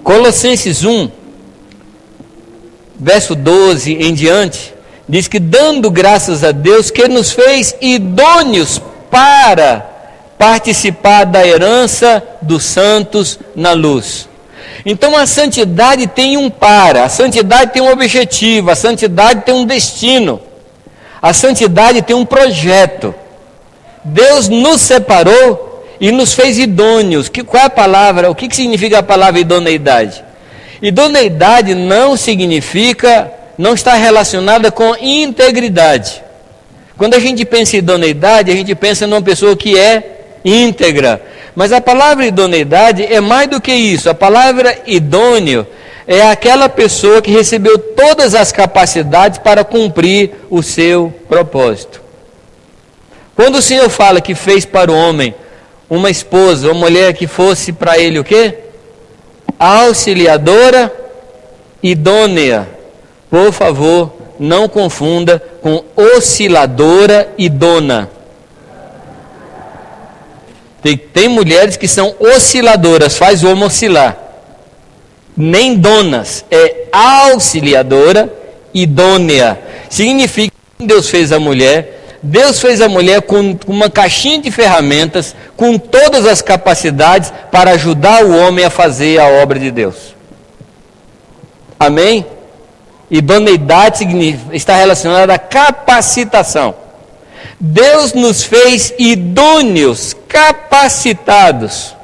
Colossenses 1, verso 12 em diante, diz que dando graças a Deus que nos fez idôneos para participar da herança dos santos na luz. Então a santidade tem um a santidade tem um objetivo, a santidade tem um destino, a santidade tem um projeto. Deus nos separou e nos fez idôneos. Qual é a palavra? O que significa a palavra idoneidade? Idoneidade não significa, não está relacionada com integridade. Quando a gente pensa em idoneidade, a gente pensa numa pessoa que é íntegra. Mas a palavra idoneidade é mais do que isso. A palavra idôneo é aquela pessoa que recebeu todas as capacidades para cumprir o seu propósito. Quando o Senhor fala que fez para o homem uma esposa, uma mulher que fosse para ele o quê? Auxiliadora idônea. Por favor, não confunda com osciladora idônea. Tem mulheres que são osciladoras, faz o homem oscilar. Nem donas, é auxiliadora idônea. Significa que Deus fez a mulher com uma caixinha de ferramentas, com todas as capacidades para ajudar o homem a fazer a obra de Deus. Amém? Idoneidade está relacionada à capacitação. Deus nos fez idôneos, capacitados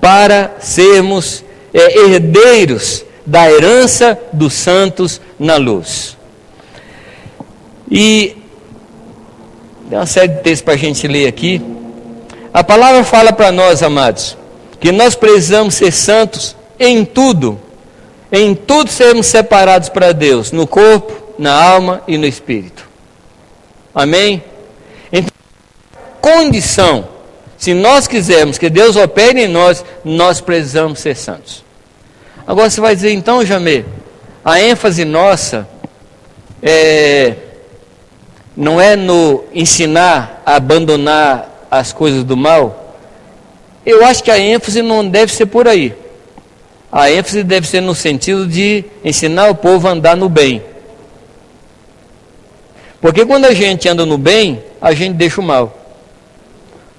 para sermos herdeiros da herança dos santos na luz. E tem uma série de textos para a gente ler aqui. A palavra fala para nós, amados, que nós precisamos ser santos em tudo sermos separados para Deus, no corpo, na alma e no espírito. Amém? Então, condição, se nós quisermos que Deus opere em nós, nós precisamos ser santos. Agora você vai dizer, então, Jamê, a ênfase nossa não é no ensinar a abandonar as coisas do mal? Eu acho que a ênfase não deve ser por aí. A ênfase deve ser no sentido de ensinar o povo a andar no bem. Porque quando a gente anda no bem, a gente deixa o mal.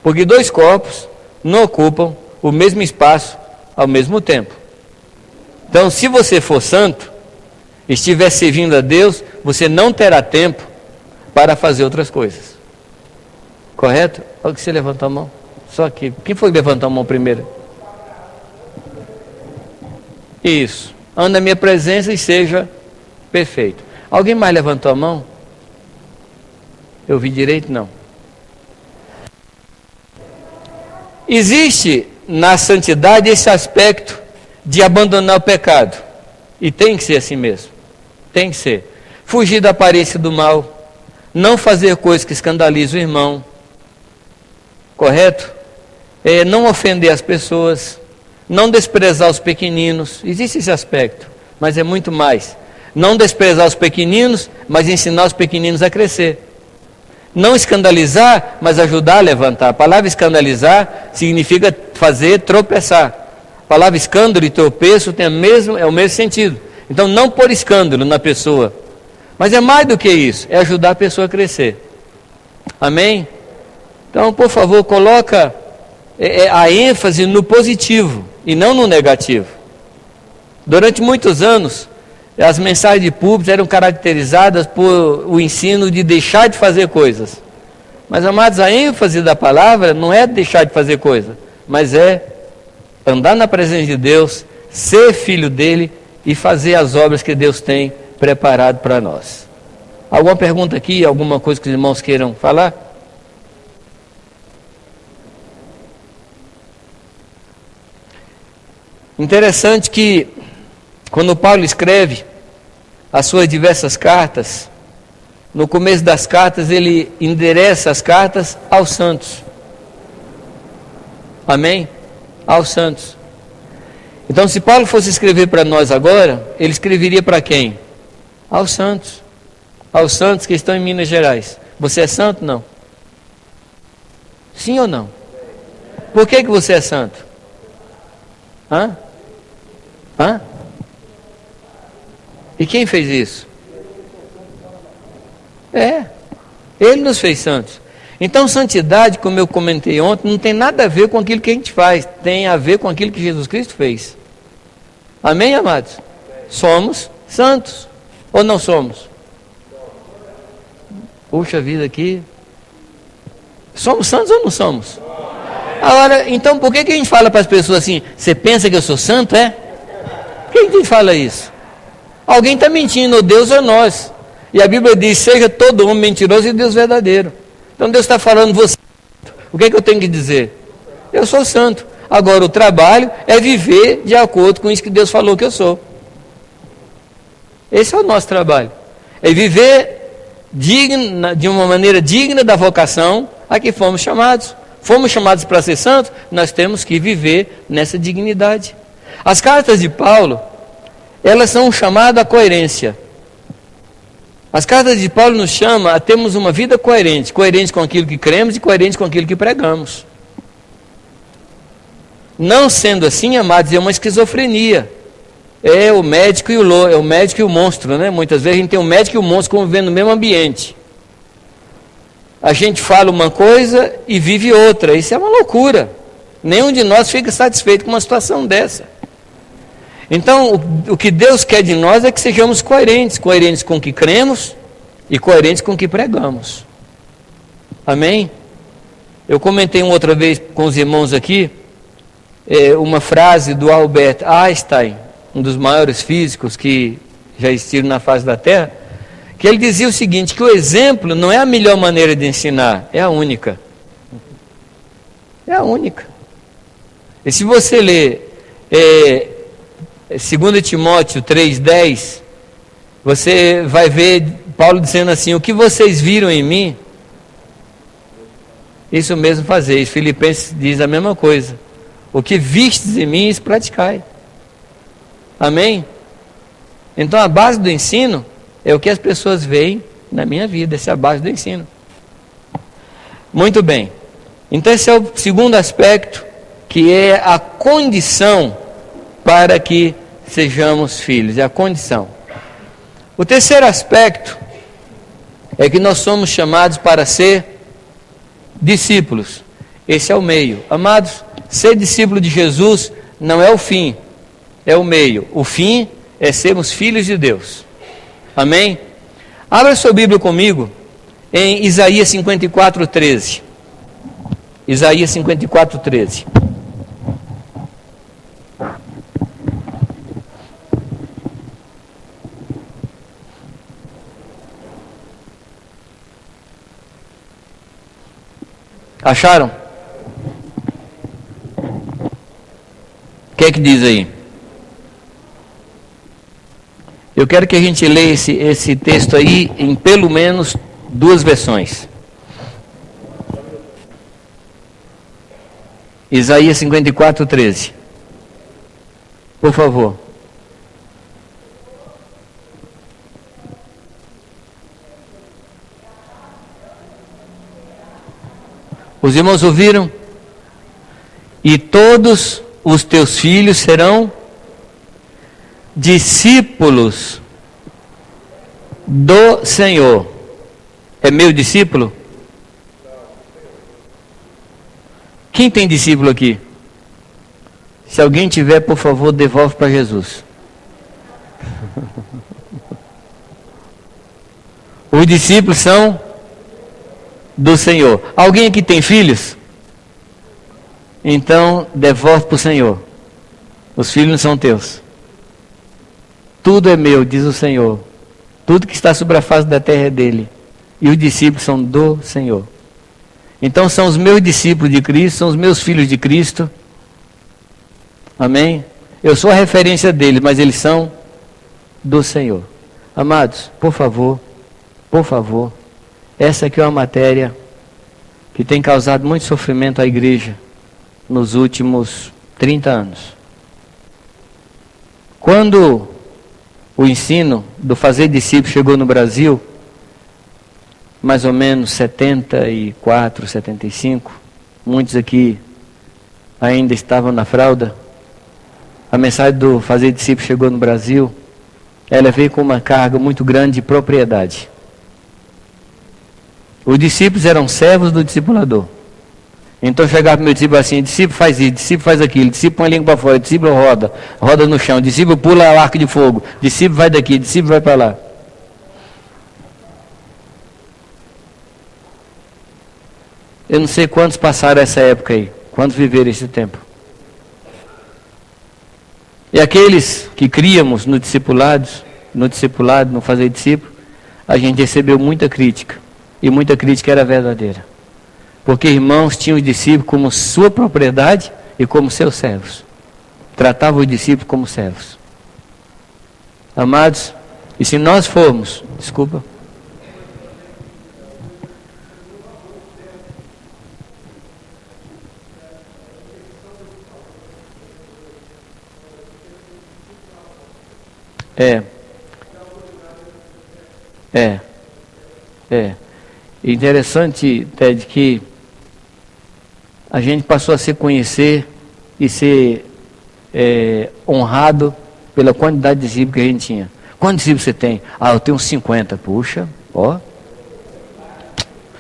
Porque dois corpos não ocupam o mesmo espaço ao mesmo tempo. Então, se você for santo, estiver servindo a Deus, você não terá tempo para fazer outras coisas. Correto? Olha que você levantou a mão. Só aqui. Quem foi que levantou a mão primeiro? Isso. Anda na minha presença e seja perfeito. Alguém mais levantou a mão? Eu vi direito? Não. Existe na santidade esse aspecto de abandonar o pecado. E tem que ser assim mesmo. Tem que ser. Fugir da aparência do mal. Não fazer coisas que escandalizam o irmão. Correto? Não ofender as pessoas. Não desprezar os pequeninos. Existe esse aspecto. Mas é muito mais. Não desprezar os pequeninos, mas ensinar os pequeninos a crescer. Não escandalizar, mas ajudar a levantar. A palavra escandalizar significa fazer tropeçar. A palavra escândalo e tropeço é o mesmo sentido. Então não pôr escândalo na pessoa. Mas é mais do que isso, é ajudar a pessoa a crescer. Amém? Então, por favor, coloca a ênfase no positivo e não no negativo. Durante muitos anos, as mensagens de púlpito eram caracterizadas por o ensino de deixar de fazer coisas. Mas, amados, a ênfase da palavra não é deixar de fazer coisas, mas é andar na presença de Deus, ser filho dele e fazer as obras que Deus tem preparado para nós. Alguma pergunta aqui? Alguma coisa que os irmãos queiram falar? Interessante que Quando Paulo escreve as suas diversas cartas, no começo das cartas ele endereça as cartas aos santos. Amém? Aos santos. Então, se Paulo fosse escrever para nós agora, ele escreveria para quem? Aos santos. Aos santos que estão em Minas Gerais. Você é santo? Não. Sim ou não? Por que você é santo? Hã? Hã? E quem fez isso? Ele nos fez santos. Então, santidade, como eu comentei ontem, não tem nada a ver com aquilo que a gente faz, tem a ver com aquilo que Jesus Cristo fez. Amém, amados? Somos santos, ou não somos? Puxa vida aqui. Somos santos ou não somos? Agora, então por que a gente fala para as pessoas assim, você pensa que eu sou santo, é? Por que a gente fala isso? Alguém está mentindo, ou Deus ou nós. E a Bíblia diz, seja todo homem mentiroso e Deus verdadeiro. Então Deus está falando, você, o que eu tenho que dizer? Eu sou santo. Agora o trabalho é viver de acordo com isso que Deus falou que eu sou. Esse é o nosso trabalho. É viver de uma maneira digna da vocação a que fomos chamados. Fomos chamados para ser santos, nós temos que viver nessa dignidade. As cartas de Paulo, elas são um chamado à coerência. As cartas de Paulo nos chamam a termos uma vida coerente, coerente com aquilo que cremos e coerente com aquilo que pregamos. Não sendo assim, amados, é uma esquizofrenia. É o médico e o monstro, né? Muitas vezes a gente tem o médico e o monstro convivendo no mesmo ambiente. A gente fala uma coisa e vive outra. Isso é uma loucura. Nenhum de nós fica satisfeito com uma situação dessa. Então, o que Deus quer de nós é que sejamos coerentes. Coerentes com o que cremos e coerentes com o que pregamos. Amém? Eu comentei uma outra vez com os irmãos aqui, uma frase do Albert Einstein, um dos maiores físicos que já existiram na face da Terra, que ele dizia o seguinte, que o exemplo não é a melhor maneira de ensinar, é a única. É a única. E se você ler 2 Timóteo 3,10, você vai ver Paulo dizendo assim, o que vocês viram em mim, isso mesmo fazeis. Filipenses diz a mesma coisa. O que vistes em mim, isso praticai. Amém? Então a base do ensino é o que as pessoas veem na minha vida. Essa é a base do ensino. Muito bem. Então esse é o segundo aspecto, que é a condição para que sejamos filhos. É a condição. O terceiro aspecto é que nós somos chamados para ser discípulos. Esse é o meio. Amados, ser discípulo de Jesus não é o fim, é o meio. O fim é sermos filhos de Deus. Amém? Abra sua Bíblia comigo em Isaías 54:13. Isaías 54:13. Acharam? O que é que diz aí? Eu quero que a gente leia esse texto aí em pelo menos duas versões. Isaías 54:13. Por favor. Os irmãos ouviram? E todos os teus filhos serão discípulos do Senhor. É meu discípulo? Quem tem discípulo aqui? Se alguém tiver, por favor, devolve para Jesus. Os discípulos são do Senhor. Alguém aqui tem filhos? Então, devolve para o Senhor. Os filhos não são teus. Tudo é meu, diz o Senhor. Tudo que está sobre a face da terra é dele. E os discípulos são do Senhor. Então são os meus discípulos de Cristo, são os meus filhos de Cristo. Amém? Eu sou a referência deles, mas eles são do Senhor. Amados, por favor, essa aqui é uma matéria que tem causado muito sofrimento à igreja nos últimos 30 anos. Quando o ensino do fazer discípulos chegou no Brasil, mais ou menos 74, 75, muitos aqui ainda estavam na fralda, a mensagem do fazer discípulos chegou no Brasil, ela veio com uma carga muito grande de propriedade. Os discípulos eram servos do discipulador. Então chegava para o meu discípulo assim: discípulo faz isso, discípulo faz aquilo, discípulo põe a língua para fora, discípulo roda no chão, discípulo pula o arco de fogo, discípulo vai daqui, discípulo vai para lá. Eu não sei quantos passaram essa época aí, quantos viveram esse tempo. E aqueles que criamos no discipulado, no fazer discípulo, a gente recebeu muita crítica. E muita crítica era verdadeira. Porque irmãos tinham os discípulos como sua propriedade e como seus servos. Tratavam os discípulos como servos. Amados, e se nós formos, desculpa. Interessante, Ted, que a gente passou a se conhecer e ser honrado pela quantidade de discípulos que a gente tinha. Quantos discípulos você tem? Eu tenho uns 50. Puxa, ó.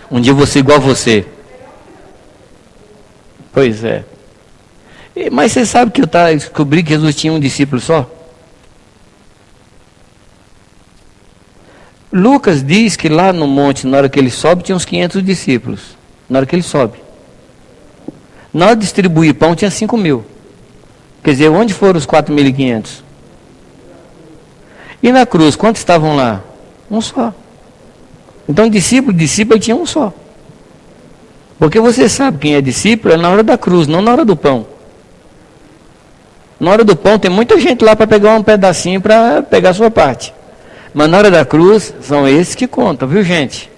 Um dia eu vou ser igual a você. Pois é. Mas você sabe que eu descobri que Jesus tinha um discípulo só? Lucas diz que lá no monte, na hora que ele sobe, tinha uns 500 discípulos. Na hora que ele sobe. Na hora de distribuir pão, tinha 5.000. Quer dizer, onde foram os 4.500? E na cruz, quantos estavam lá? Um só. Então, discípulo tinha um só. Porque você sabe quem é discípulo é na hora da cruz, não na hora do pão. Na hora do pão, tem muita gente lá para pegar um pedacinho para pegar a sua parte. Mas na hora da cruz, são esses que contam, viu, gente?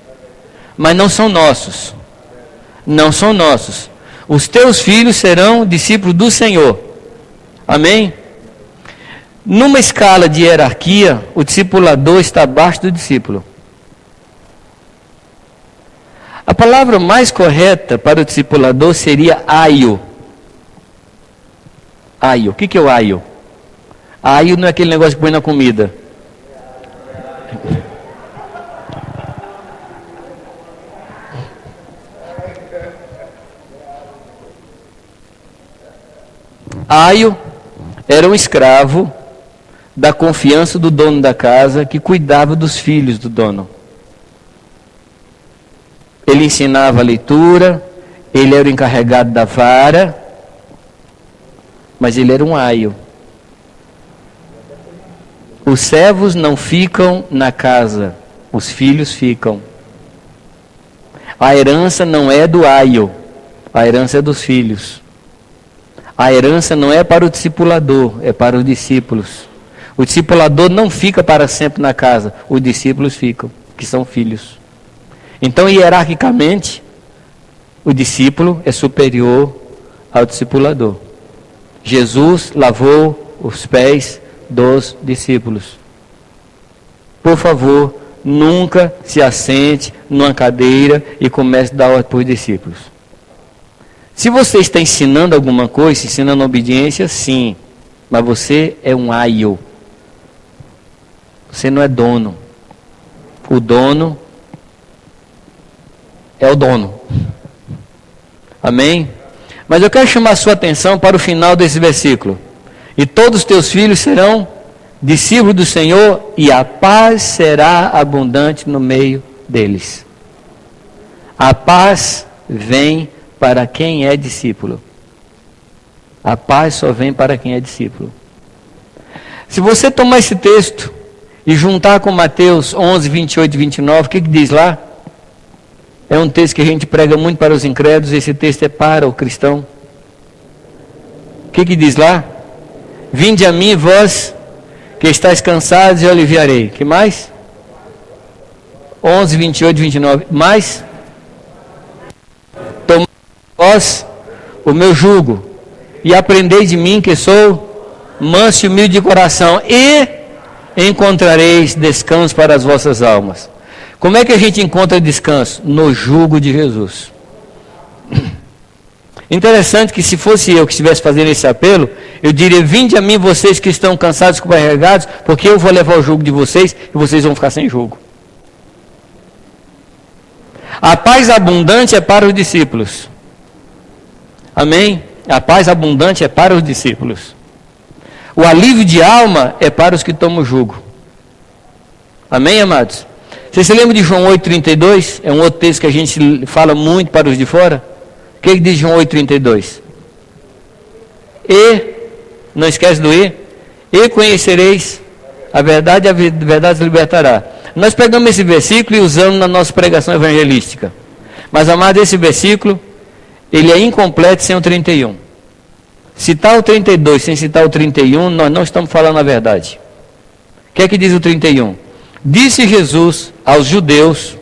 Mas não são nossos. Não são nossos. Os teus filhos serão discípulos do Senhor. Amém? Numa escala de hierarquia, o discipulador está abaixo do discípulo. A palavra mais correta para o discipulador seria aio. Aio. O que é o aio? Aio não é aquele negócio que põe na comida. Aio era um escravo da confiança do dono da casa que cuidava dos filhos do dono. Ele ensinava a leitura, ele era o encarregado da vara, mas ele era um aio. Os servos não ficam na casa, os filhos ficam. A herança não é do aio, a herança é dos filhos. A herança não é para o discipulador, é para os discípulos. O discipulador não fica para sempre na casa, os discípulos ficam, que são filhos. Então, hierarquicamente, o discípulo é superior ao discipulador. Jesus lavou os pés dos discípulos. Por favor, nunca se assente numa cadeira e comece a dar ordem para os discípulos. Se você está ensinando alguma coisa, ensinando obediência, sim. Mas você é um aio. Você não é dono. O dono é o dono. Amém? Mas eu quero chamar a sua atenção para o final desse versículo. E todos os teus filhos serão discípulos do Senhor, e a paz será abundante no meio deles. A paz vem para quem é discípulo. A paz só vem para quem é discípulo. Se você tomar esse texto e juntar com Mateus 11, 28 e 29, o que diz lá? É um texto que a gente prega muito para os incrédulos, esse texto é para o cristão. O que diz lá? Vinde a mim, vós que estáis cansados e aliviarei. Que mais? 11, 28, 29. Mais? Tomai vós o meu jugo e aprendei de mim, que sou manso e humilde de coração, e encontrareis descanso para as vossas almas. Como é que a gente encontra descanso? No jugo de Jesus. Interessante que se fosse eu que estivesse fazendo esse apelo, eu diria: vinde a mim vocês que estão cansados e sobrecarregados, porque eu vou levar o jugo de vocês e vocês vão ficar sem jugo. A paz abundante é para os discípulos. Amém? A paz abundante é para os discípulos. O alívio de alma é para os que tomam o jugo. Amém, amados? Vocês se lembram de João 8,32? É um outro texto que a gente fala muito para os de fora. O que diz João 8,32? E, não esquece do e conhecereis a verdade os libertará. Nós pegamos esse versículo e usamos na nossa pregação evangelística. Mas, amado, esse versículo, ele é incompleto sem o 31. Citar o 32 sem citar o 31, nós não estamos falando a verdade. O que é que diz o 31? Disse Jesus aos judeus,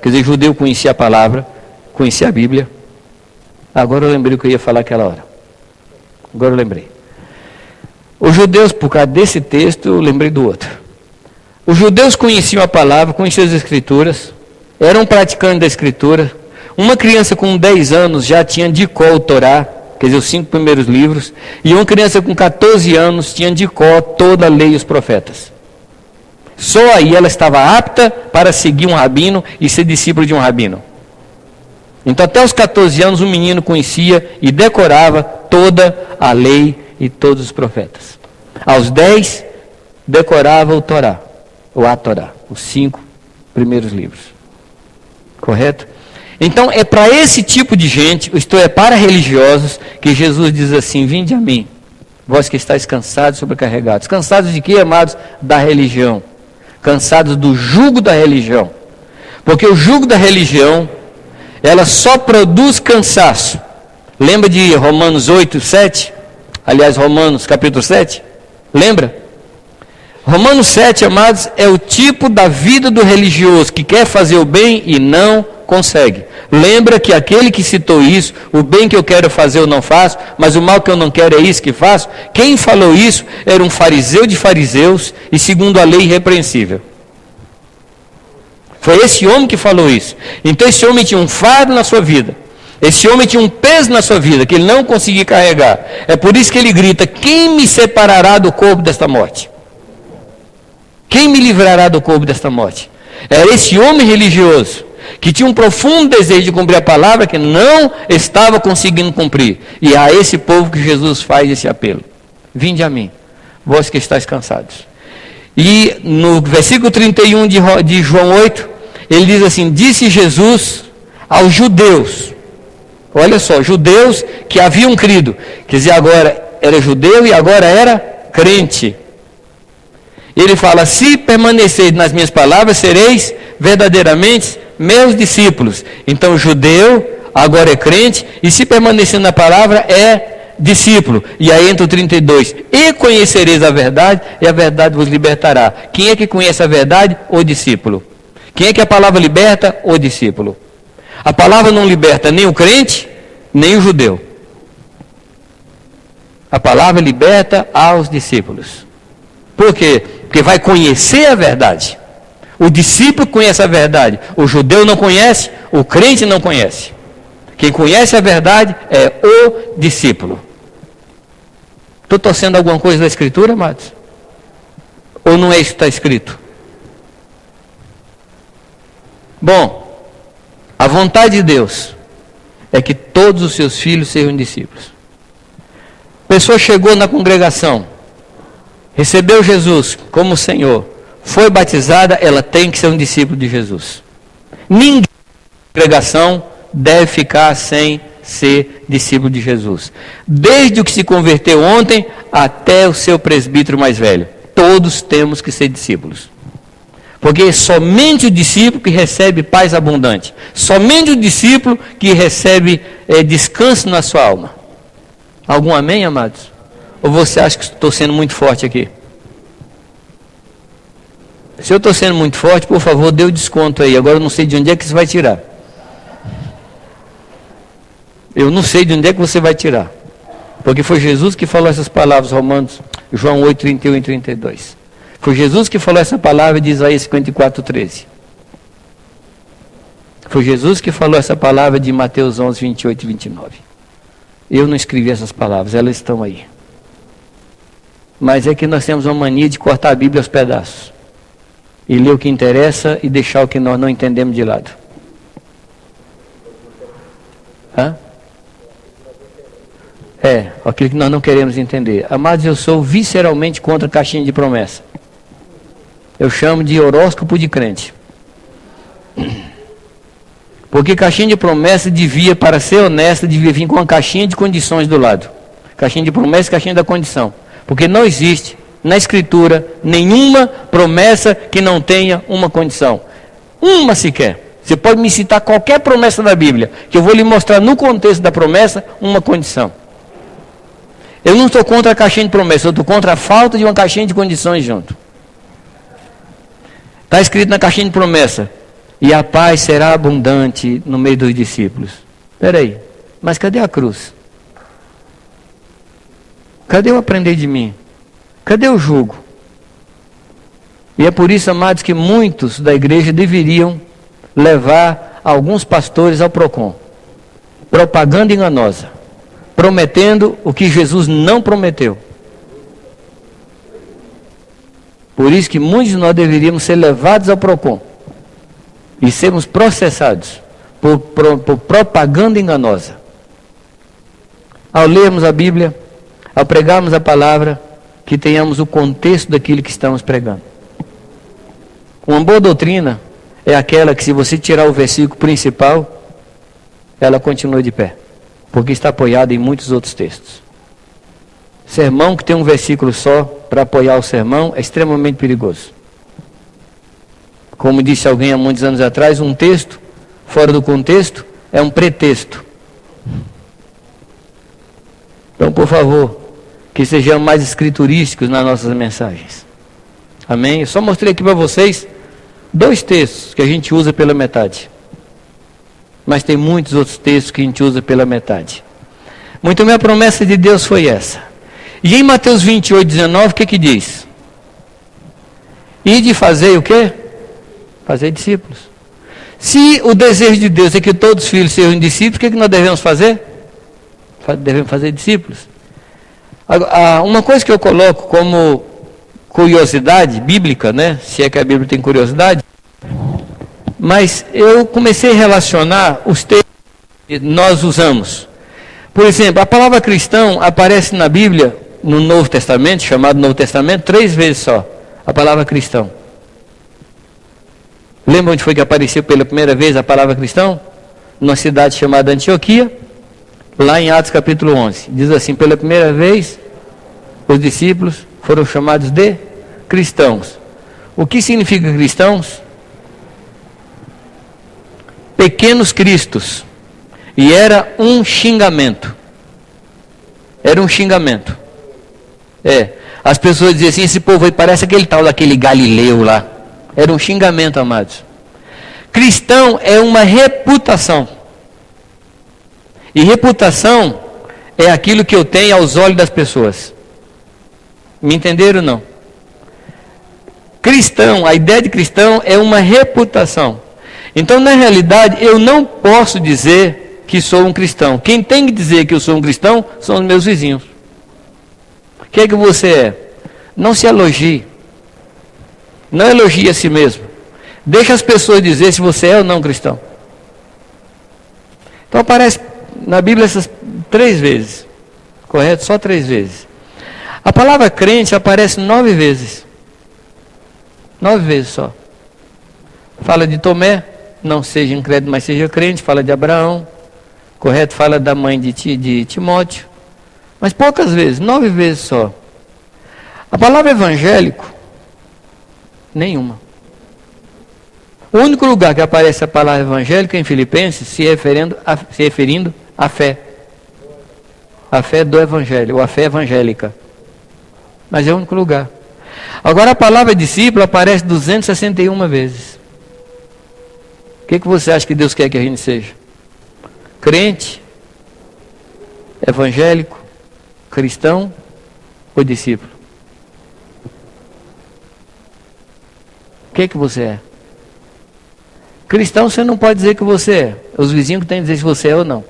quer dizer, judeu conhecia a palavra, conhecia a Bíblia. Agora eu lembrei o que eu ia falar aquela hora. Agora eu lembrei. Os judeus, por causa desse texto, eu lembrei do outro. Os judeus conheciam a palavra, conheciam as escrituras, eram praticantes da escritura. Uma criança com 10 anos já tinha de cor o Torá, quer dizer, os 5 primeiros livros, e uma criança com 14 anos tinha de cor toda a lei e os profetas. Só aí ela estava apta para seguir um rabino e ser discípulo de um rabino. Então, até os 14 anos, o menino conhecia e decorava toda a lei e todos os profetas. Aos 10, decorava o Torá, ou a Torá, os 5 primeiros livros. Correto? Então, é para esse tipo de gente, isto é, para religiosos, que Jesus diz assim: vinde a mim, vós que estáis cansados e sobrecarregados. Cansados de quê, amados? Da religião. Cansados do jugo da religião. Porque o jugo da religião, ela só produz cansaço. Lembra de Romanos 8, 7? Aliás, Romanos capítulo 7? Lembra? Romanos 7, amados, é o tipo da vida do religioso que quer fazer o bem e não consegue. Lembra que aquele que citou isso, o bem que eu quero fazer eu não faço, mas o mal que eu não quero é isso que faço. Quem falou isso era um fariseu de fariseus e segundo a lei irrepreensível. Foi esse homem que falou isso. Então esse homem tinha um fardo na sua vida. Esse homem tinha um peso na sua vida que ele não conseguia carregar. É por isso que ele grita: quem me separará do corpo desta morte? Quem me livrará do corpo desta morte? Era esse homem religioso que tinha um profundo desejo de cumprir a palavra, que não estava conseguindo cumprir. E a esse povo que Jesus faz esse apelo: vinde a mim, vós que estáis cansados. E no versículo 31 de João 8, ele diz assim: disse Jesus aos judeus, olha só, judeus que haviam crido, quer dizer, agora era judeu e agora era crente. Ele fala: se permaneceis nas minhas palavras, sereis verdadeiramente meus discípulos. Então, judeu, agora é crente, e se permanecer na palavra, é discípulo. E aí entra o 32. E conhecereis a verdade, e a verdade vos libertará. Quem é que conhece a verdade? O discípulo. Quem é que a palavra liberta? O discípulo. A palavra não liberta nem o crente, nem o judeu. A palavra liberta aos discípulos. Por quê? Porque vai conhecer a verdade. O discípulo conhece a verdade. O judeu não conhece, o crente não conhece. Quem conhece a verdade é o discípulo. Estou torcendo alguma coisa da Escritura, amados? Ou não é isso que está escrito? Bom, a vontade de Deus é que todos os seus filhos sejam discípulos. A pessoa chegou na congregação, recebeu Jesus como Senhor, foi batizada, ela tem que ser um discípulo de Jesus. Ninguém na congregação deve ficar sem ser discípulo de Jesus. Desde o que se converteu ontem até o seu presbítero mais velho. Todos temos que ser discípulos. Porque é somente o discípulo que recebe paz abundante. Somente o discípulo que recebe descanso na sua alma. Algum amém, amados? Ou você acha que estou sendo muito forte aqui? Se eu estou sendo muito forte, por favor, dê o desconto aí. Agora eu não sei de onde é que você vai tirar. Eu não sei de onde é que você vai tirar. Porque foi Jesus que falou essas palavras, João 8, 31 e 32. Foi Jesus que falou essa palavra de Isaías 54, 13. Foi Jesus que falou essa palavra de Mateus 11, 28 e 29. Eu não escrevi essas palavras, elas estão aí. Mas é que nós temos uma mania de cortar a Bíblia aos pedaços. E ler o que interessa e deixar o que nós não entendemos de lado. Hã? Aquilo que nós não queremos entender. Amados, eu sou visceralmente contra a caixinha de promessa. Eu chamo de horóscopo de crente. Porque caixinha de promessa devia, para ser honesta, devia vir com uma caixinha de condições do lado. Caixinha de promessa e caixinha da condição. Porque não existe na Escritura nenhuma promessa que não tenha uma condição. Uma sequer. Você pode me citar qualquer promessa da Bíblia, que eu vou lhe mostrar no contexto da promessa uma condição. Eu não estou contra a caixinha de promessa, eu estou contra a falta de uma caixinha de condições junto. Está escrito na caixinha de promessa: e a paz será abundante no meio dos discípulos. Espera aí, mas cadê a cruz? Cadê o aprender de mim? Cadê o jugo? E é por isso, amados, que muitos da igreja deveriam levar alguns pastores ao PROCON. Propaganda enganosa. Prometendo o que Jesus não prometeu. Por isso que muitos de nós deveríamos ser levados ao PROCON. E sermos processados por propaganda enganosa. Ao lermos a Bíblia, ao pregarmos a palavra, que tenhamos o contexto daquilo que estamos pregando. Uma boa doutrina é aquela que, se você tirar o versículo principal, ela continua de pé, porque está apoiada em muitos outros textos. Sermão que tem um versículo só para apoiar o sermão é extremamente perigoso. Como disse alguém há muitos anos atrás, um texto fora do contexto é um pretexto. Então, por favor, que sejamos mais escriturísticos nas nossas mensagens. Amém? Eu só mostrei aqui para vocês 2 textos que a gente usa pela metade. Mas tem muitos outros textos que a gente usa pela metade. Muito bem, a promessa de Deus foi essa. E em Mateus 28, 19, o que diz? E de fazer o quê? Fazer discípulos. Se o desejo de Deus é que todos os filhos sejam discípulos, o que nós devemos fazer? Devemos fazer discípulos. Uma coisa que eu coloco como curiosidade bíblica, né? Se é que a Bíblia tem curiosidade, mas eu comecei a relacionar os textos que nós usamos. Por exemplo, a palavra cristão aparece na Bíblia, no Novo Testamento, chamado Novo Testamento, 3 vezes só, a palavra cristão. Lembra onde foi que apareceu pela primeira vez a palavra cristão? Numa cidade chamada Antioquia, lá em Atos capítulo 11. Diz assim: pela primeira vez, os discípulos foram chamados de cristãos. O que significa cristãos? Pequenos cristos. E era um xingamento. Era um xingamento. As pessoas diziam assim: esse povo aí parece aquele tal daquele Galileu lá. Era um xingamento, amados. Cristão é uma reputação. E reputação é aquilo que eu tenho aos olhos das pessoas. Me entenderam ou não? Cristão, a ideia de cristão é uma reputação. Então, na realidade, eu não posso dizer que sou um cristão. Quem tem que dizer que eu sou um cristão são os meus vizinhos. O que é que você é? Não se elogie. Não elogie a si mesmo. Deixa as pessoas dizer se você é ou não cristão. Então aparece na Bíblia essas 3 vezes. Correto? Só 3 vezes. A palavra crente aparece 9 vezes. 9 vezes só. Fala de Tomé, não seja incrédulo, mas seja crente. Fala de Abraão, correto? Fala da mãe de Timóteo. Mas poucas vezes, 9 vezes só. A palavra evangélico, nenhuma. O único lugar que aparece a palavra evangélico é em Filipenses, se referindo à fé. A fé do evangelho, ou a fé evangélica. Mas é o único lugar. Agora a palavra discípulo aparece 261 vezes. O que você acha que Deus quer que a gente seja? Crente? Evangélico? Cristão? Ou discípulo? O que você é? Cristão você não pode dizer que você é. Os vizinhos que têm que dizer se você é ou não.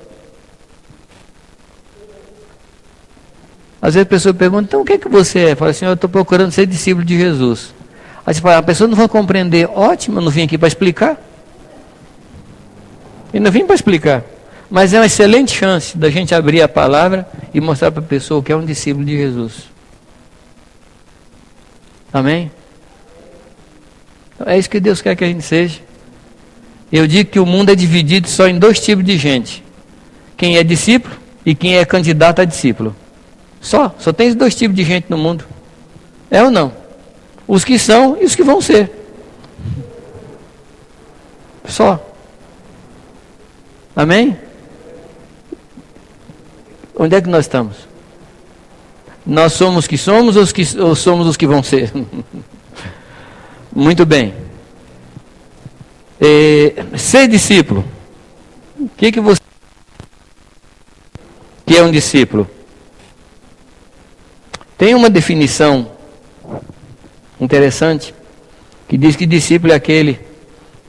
Às vezes a pessoa pergunta, então o que você é? Fala assim, eu estou procurando ser discípulo de Jesus. Aí você fala, a pessoa não vai compreender. Ótimo, eu não vim aqui para explicar. Eu não vim para explicar. Mas é uma excelente chance da gente abrir a palavra e mostrar para a pessoa que é um discípulo de Jesus. Amém? É isso que Deus quer que a gente seja. Eu digo que o mundo é dividido só em 2 tipos de gente. Quem é discípulo e quem é candidato a discípulo. Só tem esses 2 tipos de gente no mundo. É ou não? Os que são e os que vão ser. Só. Amém? Onde é que nós estamos? Nós somos os que somos ou somos os que vão ser? Muito bem. Ser discípulo. O que você que é um discípulo? Tem uma definição interessante que diz que discípulo é aquele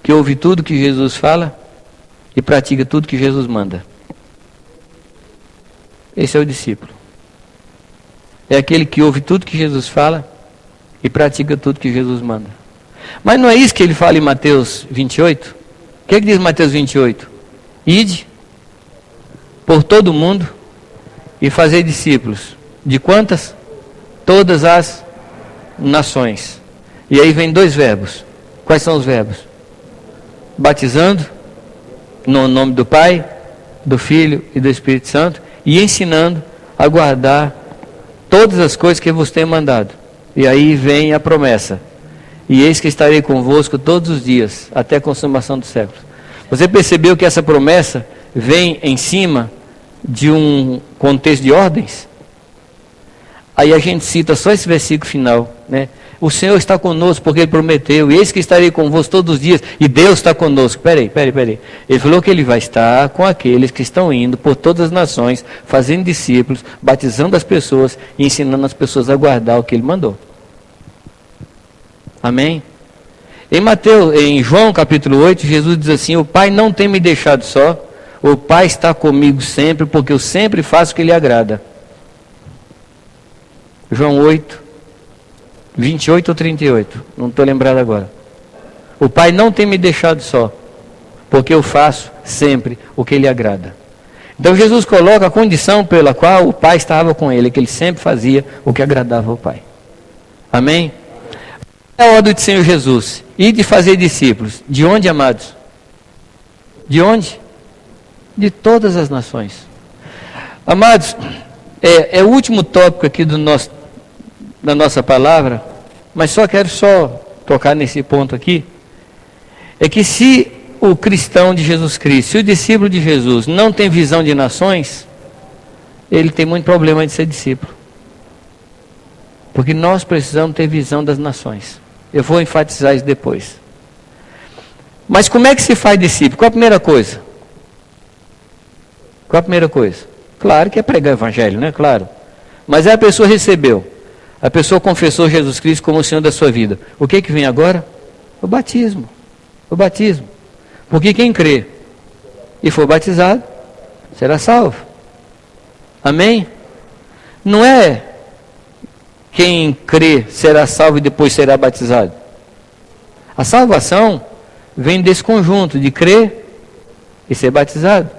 que ouve tudo que Jesus fala e pratica tudo que Jesus manda. Esse é o discípulo. É aquele que ouve tudo que Jesus fala e pratica tudo que Jesus manda. Mas não é isso que ele fala em Mateus 28? O que diz Mateus 28? Ide por todo o mundo e fazer discípulos. De quantas? Todas as nações. E aí vem 2 verbos. Quais são os verbos? Batizando, no nome do Pai, do Filho e do Espírito Santo, e ensinando a guardar todas as coisas que eu vos tenho mandado. E aí vem a promessa. E eis que estarei convosco todos os dias, até a consumação dos séculos. Você percebeu que essa promessa vem em cima de um contexto de ordens? Aí a gente cita só esse versículo final, né? O Senhor está conosco porque Ele prometeu, e eis que estarei convosco todos os dias, e Deus está conosco. Peraí. Ele falou que Ele vai estar com aqueles que estão indo por todas as nações, fazendo discípulos, batizando as pessoas e ensinando as pessoas a guardar o que Ele mandou. Amém? Em João capítulo 8, Jesus diz assim, o Pai não tem me deixado só, o Pai está comigo sempre, porque eu sempre faço o que Lhe agrada. João 8, 28 ou 38, não estou lembrado agora. O Pai não tem me deixado só, porque eu faço sempre o que Lhe agrada. Então Jesus coloca a condição pela qual o Pai estava com Ele, que Ele sempre fazia o que agradava ao Pai. Amém? É a ordem do Senhor Jesus, e de fazer discípulos. De onde, amados? De onde? De todas as nações. Amados, é o último tópico aqui da nossa palavra, mas só quero tocar nesse ponto aqui. É que se o cristão de Jesus Cristo, se o discípulo de Jesus não tem visão de nações, ele tem muito problema de ser discípulo. Porque nós precisamos ter visão das nações. Eu vou enfatizar isso depois. Mas como é que se faz discípulo? Qual a primeira coisa? Qual a primeira coisa? Claro que é pregar o evangelho, né? Claro. Mas aí a pessoa recebeu. A pessoa confessou Jesus Cristo como o Senhor da sua vida. O que vem agora? O batismo. O batismo. Porque quem crê e for batizado, será salvo. Amém? Não é quem crê será salvo e depois será batizado. A salvação vem desse conjunto de crer e ser batizado.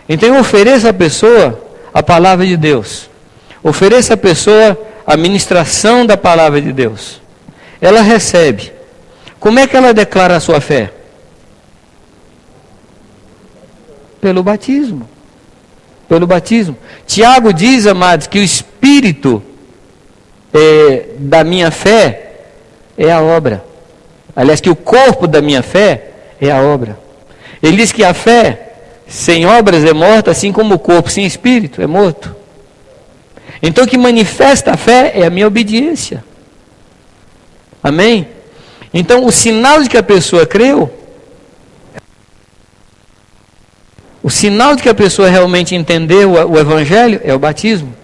Então eu ofereço à pessoa a palavra de Deus. Ofereça à pessoa a ministração da palavra de Deus. Ela recebe. Como é que ela declara a sua fé? Pelo batismo. Pelo batismo. Tiago diz, amados, que o espírito da minha fé é a obra. Aliás, que o corpo da minha fé é a obra. Ele diz que a fé sem obras é morta, assim como o corpo sem espírito é morto. Então o que manifesta a fé é a minha obediência. Amém? Então o sinal de que a pessoa creu, o sinal de que a pessoa realmente entendeu o Evangelho é o batismo.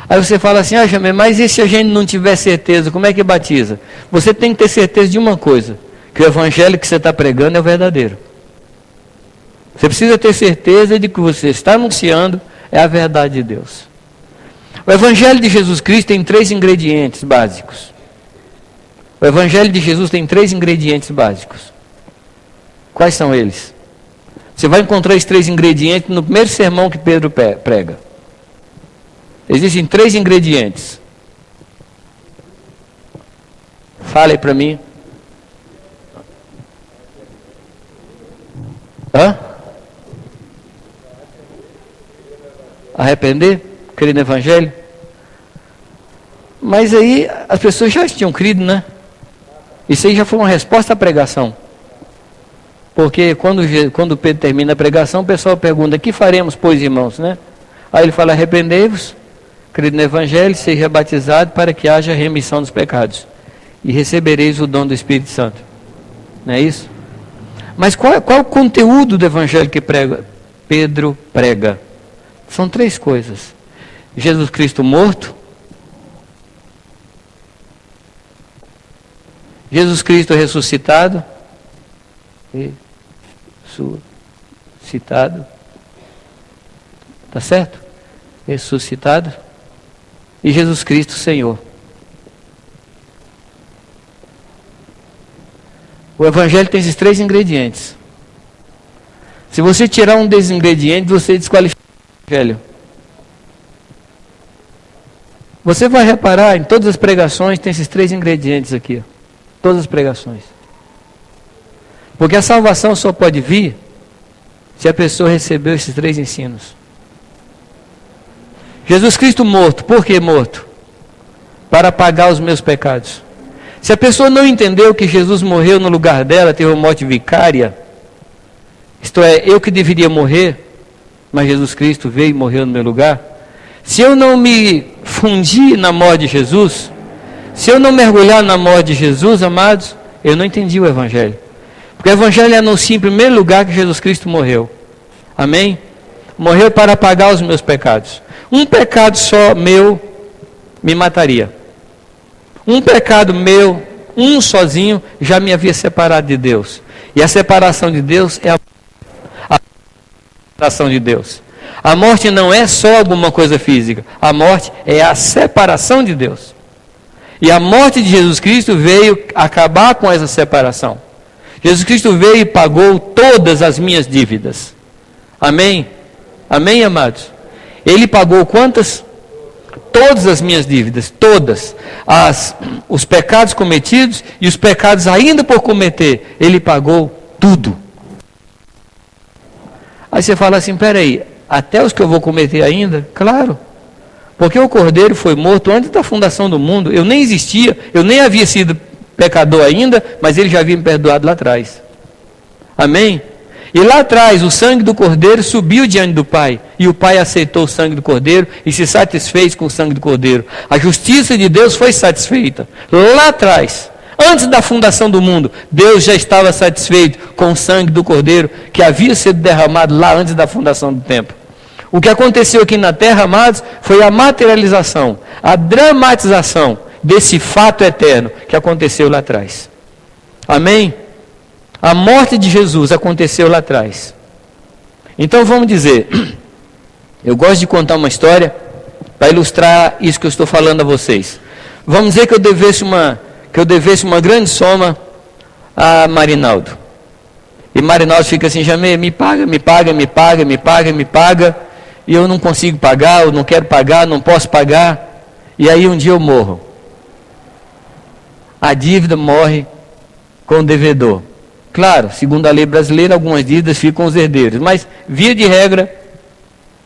Aí você fala assim, Jamê, mas e se a gente não tiver certeza, como é que batiza? Você tem que ter certeza de uma coisa, que o Evangelho que você está pregando é o verdadeiro. Você precisa ter certeza de que você está anunciando é a verdade de Deus. O Evangelho de Jesus Cristo tem 3 ingredientes básicos. O Evangelho de Jesus tem 3 ingredientes básicos. Quais são eles? Você vai encontrar esses 3 ingredientes no primeiro sermão que Pedro prega. Existem 3 ingredientes. Fala aí para mim. Arrepender? Crer no Evangelho? Mas aí as pessoas já tinham crido, né? Isso aí já foi uma resposta à pregação. Porque quando Pedro termina a pregação, o pessoal pergunta, que faremos, pois, irmãos, né? Aí ele fala, arrependei-vos, crede no Evangelho, seja batizado para que haja remissão dos pecados. E recebereis o dom do Espírito Santo. Não é isso? Mas qual é o conteúdo do Evangelho que Pedro prega? São 3 coisas. Jesus Cristo morto, Jesus Cristo ressuscitado, tá certo? Ressuscitado, e Jesus Cristo Senhor. O Evangelho tem esses 3 ingredientes. Se você tirar um desses ingredientes, você desqualifica o Evangelho. Você vai reparar, em todas as pregações tem esses 3 ingredientes aqui. Todas as pregações. Porque a salvação só pode vir se a pessoa recebeu esses 3 ensinos. Jesus Cristo morto. Por que morto? Para pagar os meus pecados. Se a pessoa não entendeu que Jesus morreu no lugar dela, teve uma morte vicária, isto é, eu que deveria morrer, mas Jesus Cristo veio e morreu no meu lugar. Se eu não me fundir na morte de Jesus, se eu não mergulhar na morte de Jesus, amados, eu não entendi o Evangelho. Porque o Evangelho anuncia em primeiro lugar que Jesus Cristo morreu. Amém? Morreu para pagar os meus pecados. Um pecado só meu me mataria. Um pecado meu, um sozinho, já me havia separado de Deus. E a separação de Deus é a separação de Deus. A morte não é só alguma coisa física. A morte é a separação de Deus. E a morte de Jesus Cristo veio acabar com essa separação. Jesus Cristo veio e pagou todas as minhas dívidas. Amém? Amém, amados? Ele pagou quantas? Todas as minhas dívidas, todas. Os pecados cometidos e os pecados ainda por cometer. Ele pagou tudo. Aí você fala assim, peraí, até os que eu vou cometer ainda? Claro. Porque o Cordeiro foi morto antes da fundação do mundo. Eu nem existia, eu nem havia sido pecador ainda, mas ele já havia me perdoado lá atrás. Amém? E lá atrás, o sangue do Cordeiro subiu diante do Pai. E o Pai aceitou o sangue do Cordeiro e se satisfez com o sangue do Cordeiro. A justiça de Deus foi satisfeita. Lá atrás, antes da fundação do mundo, Deus já estava satisfeito com o sangue do Cordeiro que havia sido derramado lá antes da fundação do tempo. O que aconteceu aqui na terra, amados, foi a materialização, a dramatização desse fato eterno que aconteceu lá atrás. Amém? A morte de Jesus aconteceu lá atrás. Então vamos dizer, eu gosto de contar uma história para ilustrar isso que eu estou falando a vocês. Vamos dizer que eu devesse uma grande soma a Marinaldo. E Marinaldo fica assim, Jamê, me paga. E eu não consigo pagar, eu não quero pagar, não posso pagar. E aí um dia eu morro. A dívida morre com o devedor. Claro, segundo a lei brasileira, algumas dívidas ficam com os herdeiros. Mas, via de regra,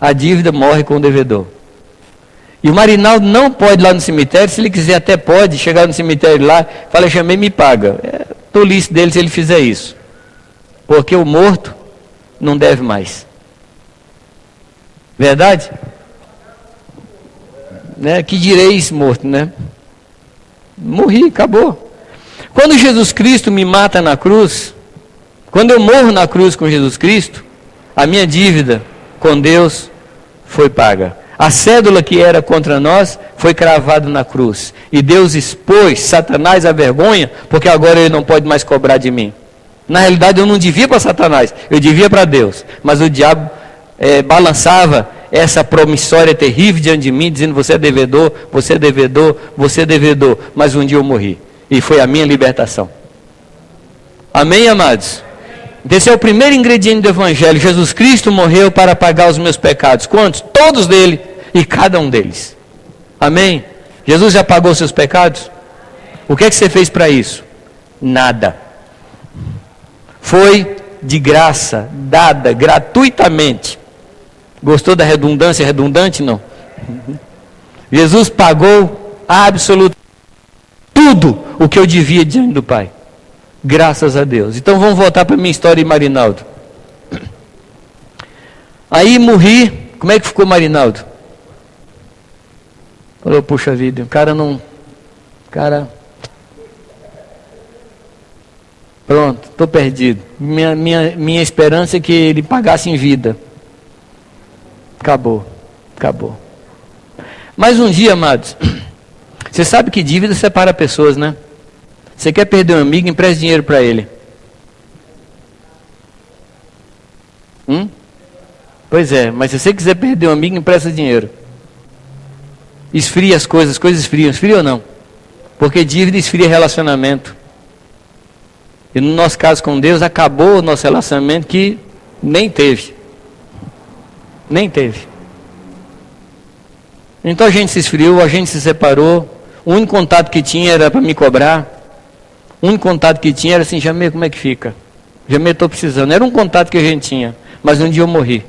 a dívida morre com o devedor. E o Marinaldo não pode ir lá no cemitério, se ele quiser até pode, chegar no cemitério lá, fala, Jamê, me paga. É tolice dele se ele fizer isso. Porque o morto não deve mais. Verdade? né? Que direis morto, né? Morri, acabou. Quando Jesus Cristo me mata na cruz, quando eu morro na cruz com Jesus Cristo, a minha dívida com Deus foi paga. A cédula que era contra nós foi cravada na cruz. E Deus expôs Satanás à vergonha, porque agora ele não pode mais cobrar de mim. Na realidade eu não devia para Satanás, eu devia para Deus. Mas o diabo balançava essa promissória terrível diante de mim, dizendo: você é devedor, você é devedor, você é devedor. Mas um dia eu morri. E foi a minha libertação. Amém, amados? Esse é o primeiro ingrediente do Evangelho. Jesus Cristo morreu para pagar os meus pecados. Quantos? Todos dele e cada um deles. Amém? Jesus já pagou os seus pecados? O que é que você fez para isso? Nada. Foi de graça, dada gratuitamente. Gostou da redundância? Redundante? Não. Jesus pagou absolutamente tudo o que eu devia diante do Pai. Graças a Deus. Então vamos voltar para a minha história de Marinaldo. Aí morri. Como é que ficou Marinaldo? Falou: puxa vida, o cara não... Pronto, estou perdido. Minha esperança é que ele pagasse em vida. Acabou. Mas um dia, amados, você sabe que dívida separa pessoas, né? Você quer perder um amigo, empreste dinheiro para ele. Pois é, mas se você quiser perder um amigo, empresta dinheiro. Esfria as coisas esfriam. Esfria ou não? Porque dívida esfria relacionamento. E no nosso caso com Deus, acabou o nosso relacionamento que nem teve. Então a gente se esfriou, a gente se separou. O único contato que tinha era para me cobrar. O único contato que tinha era assim: Jamê, como é que fica? Jamê, estou precisando. Era um contato que a gente tinha. Mas um dia eu morri.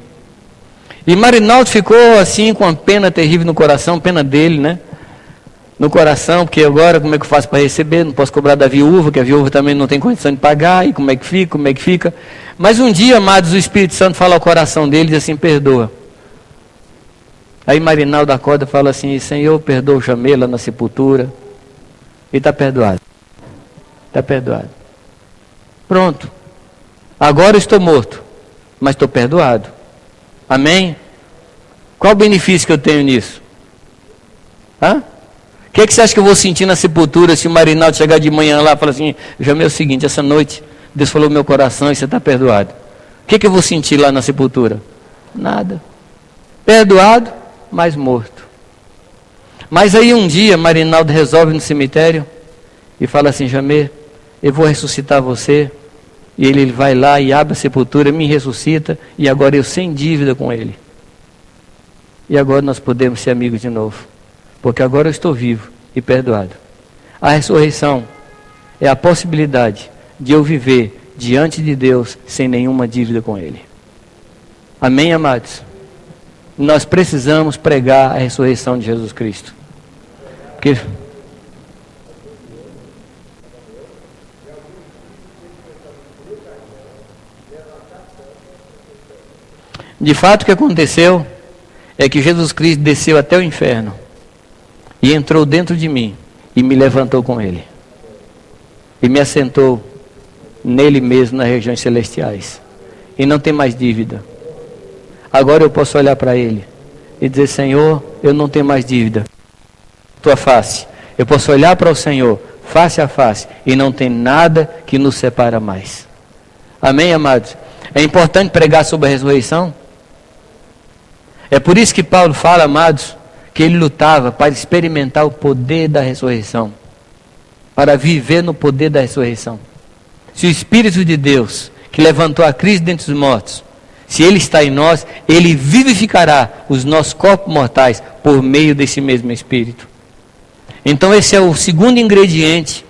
E Marinaldo ficou assim com uma pena terrível no coração, pena dele, né? No coração, porque agora como é que eu faço para receber? Não posso cobrar da viúva, que a viúva também não tem condição de pagar. E como é que fica? Mas um dia, amados, o Espírito Santo fala ao coração dele e diz assim: perdoa. Aí Marinaldo acorda e fala assim: Senhor, perdoa o Jamê lá na sepultura. E está perdoado. Está perdoado. Pronto. Agora eu estou morto, mas estou perdoado. Amém? Qual o benefício que eu tenho nisso? O que você acha que eu vou sentir na sepultura se o Marinaldo chegar de manhã lá e falar assim: Jamê, é o seguinte, essa noite Deus falou no meu coração e você está perdoado. O que eu vou sentir lá na sepultura? Nada. Perdoado, mas morto. Mas aí um dia Marinaldo resolve no cemitério e fala assim: Jamê, eu vou ressuscitar você. E ele vai lá e abre a sepultura, me ressuscita, e agora eu sem dívida com ele. E agora nós podemos ser amigos de novo, porque agora eu estou vivo e perdoado. A ressurreição é a possibilidade de eu viver diante de Deus sem nenhuma dívida com ele. Amém, amados? Nós precisamos pregar a ressurreição de Jesus Cristo. Porque... de fato o que aconteceu é que Jesus Cristo desceu até o inferno e entrou dentro de mim e me levantou com ele. E me assentou nele mesmo nas regiões celestiais. E não tem mais dívida. Agora eu posso olhar para ele e dizer: Senhor, eu não tenho mais dívida. Tua face. Eu posso olhar para o Senhor face a face e não tem nada que nos separa mais. Amém, amados? É importante pregar sobre a ressurreição. É por isso que Paulo fala, amados, que ele lutava para experimentar o poder da ressurreição, para viver no poder da ressurreição. Se o Espírito de Deus, que levantou a Cristo dentre os mortos, se ele está em nós, ele vivificará os nossos corpos mortais por meio desse mesmo Espírito. Então esse é o segundo ingrediente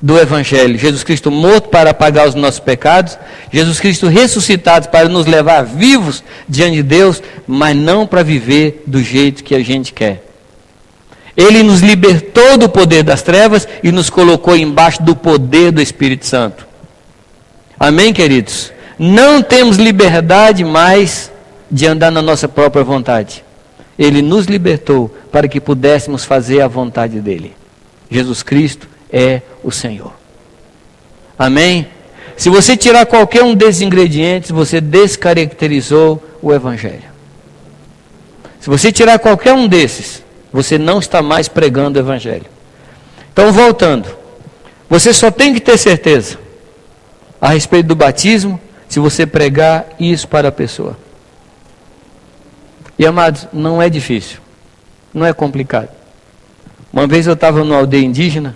do Evangelho: Jesus Cristo morto para pagar os nossos pecados, Jesus Cristo ressuscitado para nos levar vivos diante de Deus, mas não para viver do jeito que a gente quer. Ele nos libertou do poder das trevas e nos colocou embaixo do poder do Espírito Santo. Amém, queridos? Não temos liberdade mais de andar na nossa própria vontade. Ele nos libertou para que pudéssemos fazer a vontade dele. Jesus Cristo é o Senhor. Amém? Se você tirar qualquer um desses ingredientes, você descaracterizou o Evangelho. Se você tirar qualquer um desses, você não está mais pregando o Evangelho. Então, voltando, você só tem que ter certeza a respeito do batismo se você pregar isso para a pessoa. E amados, não é difícil, não é complicado. Uma vez eu estava numa aldeia indígena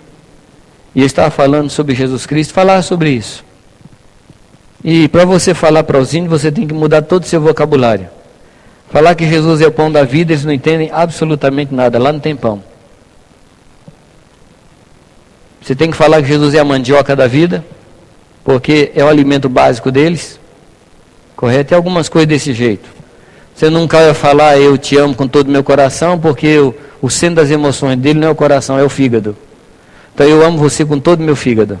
e eu estava falando sobre Jesus Cristo, falar sobre isso. E para você falar para os índios, você tem que mudar todo o seu vocabulário. Falar que Jesus é o pão da vida, eles não entendem absolutamente nada, lá não tem pão. Você tem que falar que Jesus é a mandioca da vida, porque é o alimento básico deles. Correto? E algumas coisas desse jeito. Você nunca vai falar eu te amo com todo o meu coração, porque o centro das emoções dele não é o coração, é o fígado. Então eu amo você com todo o meu fígado.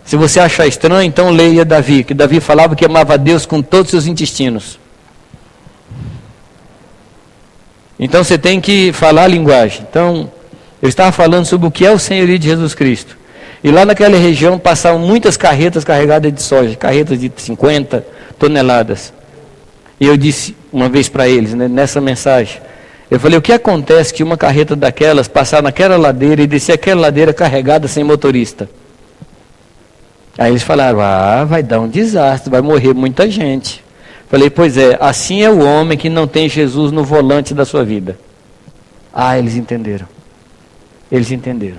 Se você achar estranho, então leia Davi, que Davi falava que amava a Deus com todos os seus intestinos. Então você tem que falar a linguagem. Então, eu estava falando sobre o que é o senhorio de Jesus Cristo. E lá naquela região passavam muitas carretas carregadas de soja, carretas de 50 toneladas. E eu disse uma vez para eles, né, nessa mensagem, eu falei, o que acontece que uma carreta daquelas passar naquela ladeira e descer aquela ladeira carregada sem motorista? Aí eles falaram, vai dar um desastre, vai morrer muita gente. Falei, pois é, assim é o homem que não tem Jesus no volante da sua vida. Eles entenderam. Eles entenderam.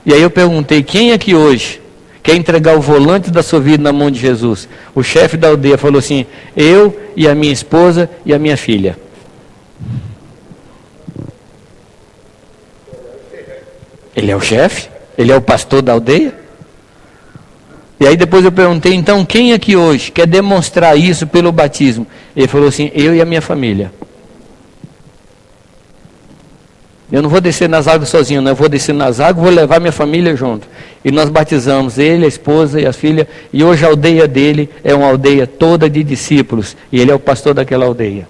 E aí eu perguntei, quem aqui hoje quer entregar o volante da sua vida na mão de Jesus? O chefe da aldeia falou assim, eu e a minha esposa e a minha filha. Ele é o chefe? Ele é o pastor da aldeia? E aí depois eu perguntei, então quem aqui hoje quer demonstrar isso pelo batismo? Ele falou assim, eu e a minha família. Eu não vou descer nas águas sozinho, não. Eu vou descer nas águas, vou levar minha família junto. E nós batizamos ele, a esposa e a filha. E hoje a aldeia dele é uma aldeia toda de discípulos. E ele é o pastor daquela aldeia.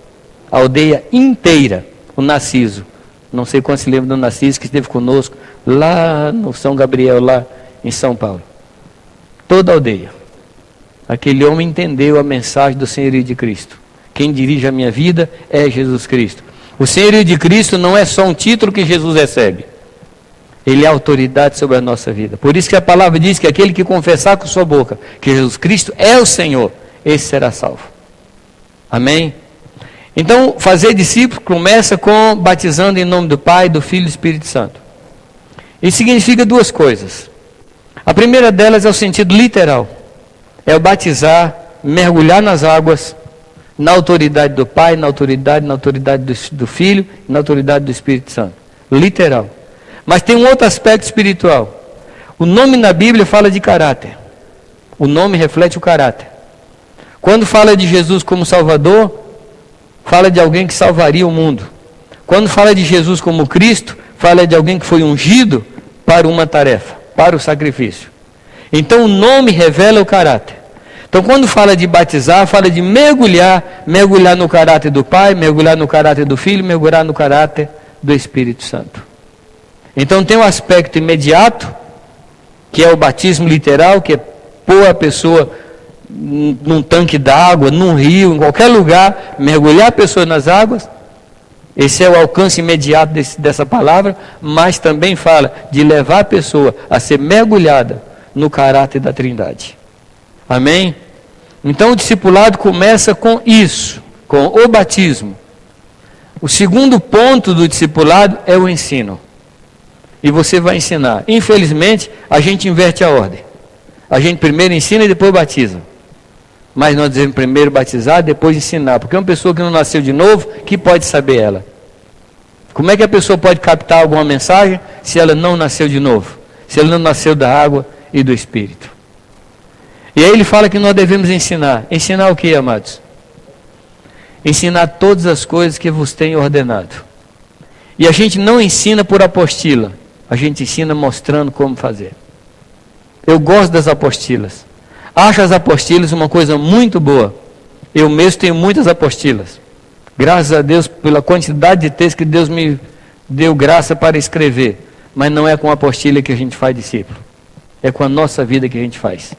A aldeia inteira, o Narciso. Não sei quantos se lembram do Narciso que esteve conosco lá no São Gabriel, lá em São Paulo. Toda a aldeia. Aquele homem entendeu a mensagem do senhorio de Cristo. Quem dirige a minha vida é Jesus Cristo. O senhorio de Cristo não é só um título que Jesus recebe. Ele é autoridade sobre a nossa vida. Por isso que a palavra diz que aquele que confessar com sua boca que Jesus Cristo é o Senhor, esse será salvo. Amém? Então, fazer discípulo começa com batizando em nome do Pai, do Filho e do Espírito Santo. Isso significa duas coisas. A primeira delas é o sentido literal. É o batizar, mergulhar nas águas, na autoridade do Pai, na autoridade do Filho, na autoridade do Espírito Santo. Literal. Mas tem um outro aspecto espiritual. O nome na Bíblia fala de caráter. O nome reflete o caráter. Quando fala de Jesus como Salvador, fala de alguém que salvaria o mundo. Quando fala de Jesus como Cristo, fala de alguém que foi ungido para uma tarefa, para o sacrifício. Então o nome revela o caráter. Então quando fala de batizar, fala de mergulhar no caráter do Pai, mergulhar no caráter do Filho, mergulhar no caráter do Espírito Santo. Então tem um aspecto imediato, que é o batismo literal, que é pôr a pessoa num tanque d'água, num rio, em qualquer lugar, mergulhar a pessoa nas águas. Esse é o alcance imediato dessa palavra, mas também fala de levar a pessoa a ser mergulhada no caráter da Trindade. Amém? Então o discipulado começa com isso, com o batismo. O segundo ponto do discipulado é o ensino. E você vai ensinar. Infelizmente, a gente inverte a ordem. A gente primeiro ensina e depois batiza. Mas nós devemos primeiro batizar, depois ensinar. Porque uma pessoa que não nasceu de novo, que pode saber ela? Como é que a pessoa pode captar alguma mensagem se ela não nasceu de novo? Se ela não nasceu da água e do Espírito? E aí ele fala que nós devemos ensinar. Ensinar o que, amados? Ensinar todas as coisas que vos tenho ordenado. E a gente não ensina por apostila. A gente ensina mostrando como fazer. Eu gosto das apostilas. Acho as apostilas uma coisa muito boa. Eu mesmo tenho muitas apostilas. Graças a Deus pela quantidade de textos que Deus me deu graça para escrever. Mas não é com a apostila que a gente faz discípulo. É com a nossa vida que a gente faz.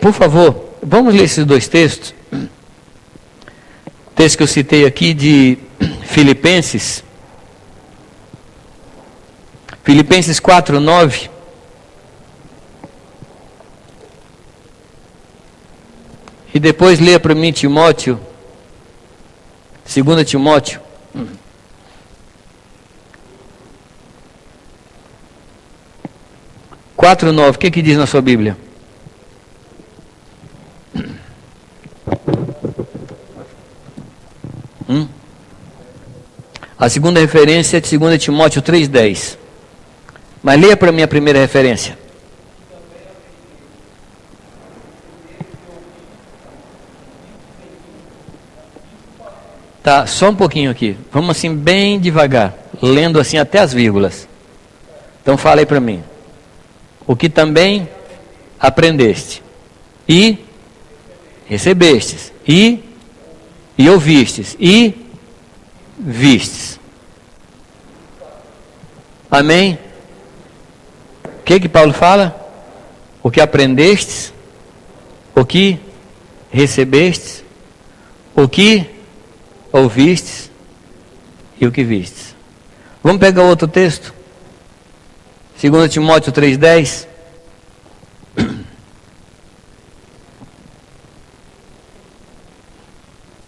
Por favor, vamos ler esses dois textos. O texto que eu citei aqui de Filipenses. Filipenses 4:9. E depois leia para mim Timóteo, 2 Timóteo. 4:9, o que diz na sua Bíblia? A segunda referência é de 2 Timóteo 3:10. Mas leia para mim a primeira referência. Tá, só um pouquinho aqui. Vamos assim bem devagar, lendo assim até as vírgulas. Então fala aí para mim. O que também aprendeste e recebestes e ouvistes e vistes. Amém? O que Paulo fala? O que aprendestes, o que recebestes, o que ouvistes e o que vistes. Vamos pegar outro texto? 2 Timóteo 3:10.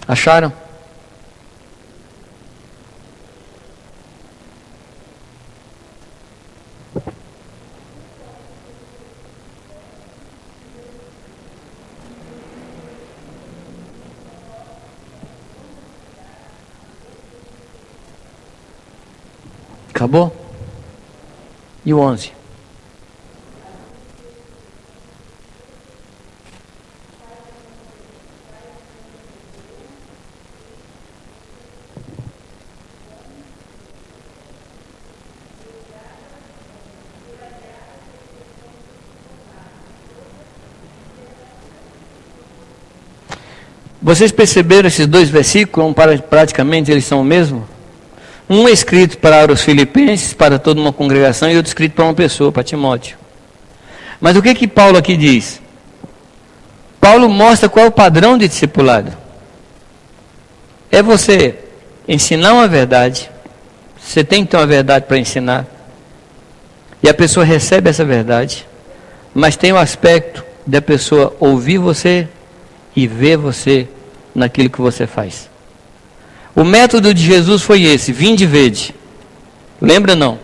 Acharam? Acabou? E o 11? Vocês perceberam esses dois versículos? Praticamente eles são o mesmo? Um é escrito para os filipenses, para toda uma congregação, e outro escrito para uma pessoa, para Timóteo. Mas o que Paulo aqui diz? Paulo mostra qual é o padrão de discipulado. É você ensinar uma verdade, você tem que ter uma verdade para ensinar, e a pessoa recebe essa verdade, mas tem o aspecto da pessoa ouvir você e ver você naquilo que você faz. O método de Jesus foi esse: vinde e vede. Lembra não?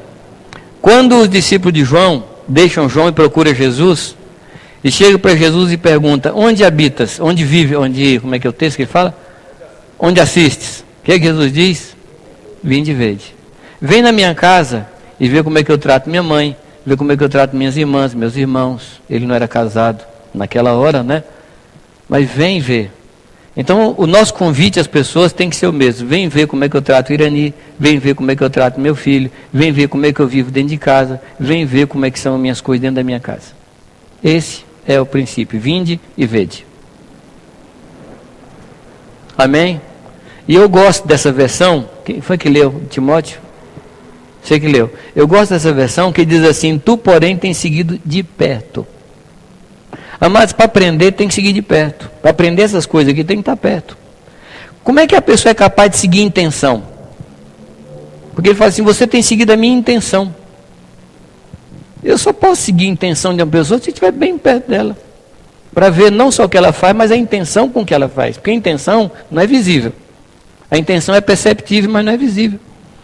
Quando os discípulos de João deixam João e procuram Jesus, e chegam para Jesus e perguntam: onde habitas? Onde vive? Como é que é o texto que ele fala? Onde assistes? O que Jesus diz? Vinde e vede. Vem na minha casa e vê como é que eu trato minha mãe, vê como é que eu trato minhas irmãs, meus irmãos. Ele não era casado naquela hora, né? Mas vem ver. Então, o nosso convite às pessoas tem que ser o mesmo. Vem ver como é que eu trato o Irani, vem ver como é que eu trato meu filho, vem ver como é que eu vivo dentro de casa, vem ver como é que são as minhas coisas dentro da minha casa. Esse é o princípio. Vinde e vede. Amém? E eu gosto dessa versão. Quem foi que leu? Timóteo? Você que leu. Eu gosto dessa versão que diz assim: tu, porém, tens seguido de perto. Amados, para aprender tem que seguir de perto. Para aprender essas coisas aqui tem que estar perto. Como é que a pessoa é capaz de seguir a intenção? Porque ele fala assim: você tem seguido a minha intenção. Eu só posso seguir a intenção de uma pessoa se estiver bem perto dela. Para ver não só o que ela faz, mas a intenção com que ela faz. Porque a intenção não é visível. A intenção é perceptível, mas não é visível.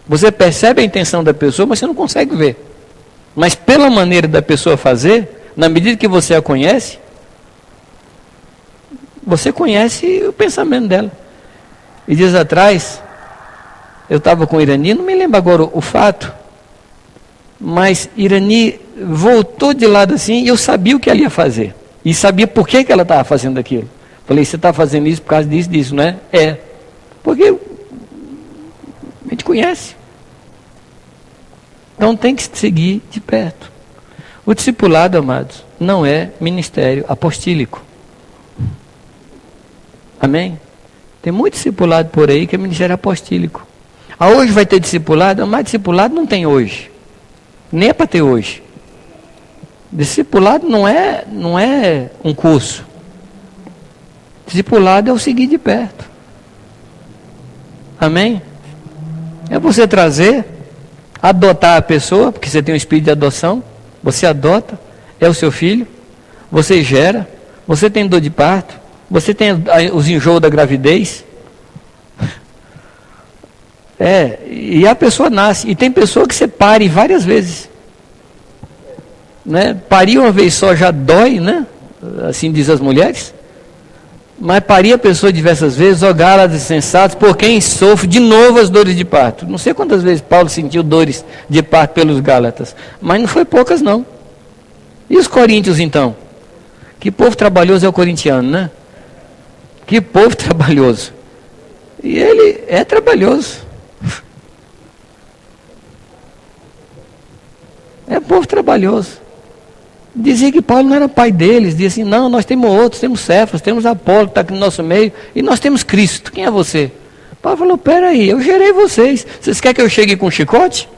Você percebe a intenção da pessoa, mas você não consegue ver. Mas pela maneira da pessoa fazer, na medida que você a conhece, você conhece o pensamento dela. E dias atrás, eu estava com o Irani, não me lembro agora o fato, mas Irani voltou de lado assim, e eu sabia o que ela ia fazer. E sabia por que ela estava fazendo aquilo. Falei: você está fazendo isso por causa disso, não é? É. Porque a gente conhece. Então tem que seguir de perto. O discipulado, amados, não é ministério apostílico. Amém? Tem muito discipulado por aí que é ministério apostílico. Hoje vai ter discipulado, mas discipulado não tem hoje. Nem é para ter hoje. Discipulado não é um curso. Discipulado é o seguir de perto. Amém? É você trazer, adotar a pessoa, porque você tem um espírito de adoção, você adota, é o seu filho, você gera, você tem dor de parto, você tem os enjoos da gravidez. E a pessoa nasce. E tem pessoa que você pare várias vezes. Né? Parir uma vez só já dói, né? Assim diz as mulheres. Mas parir a pessoa diversas vezes, ó Gálatas insensatos, por quem sofre de novo as dores de parto. Não sei quantas vezes Paulo sentiu dores de parto pelos Gálatas, mas não foi poucas não. E os coríntios então? Que povo trabalhoso é o corintiano, né? Que povo trabalhoso. E ele é trabalhoso. É povo trabalhoso. Dizia que Paulo não era pai deles. Dizia assim, não, nós temos outros, temos Cefas, temos Apolo que está aqui no nosso meio, e nós temos Cristo. Quem é você? Paulo falou, peraí, eu gerei vocês. Vocês querem que eu chegue com chicote?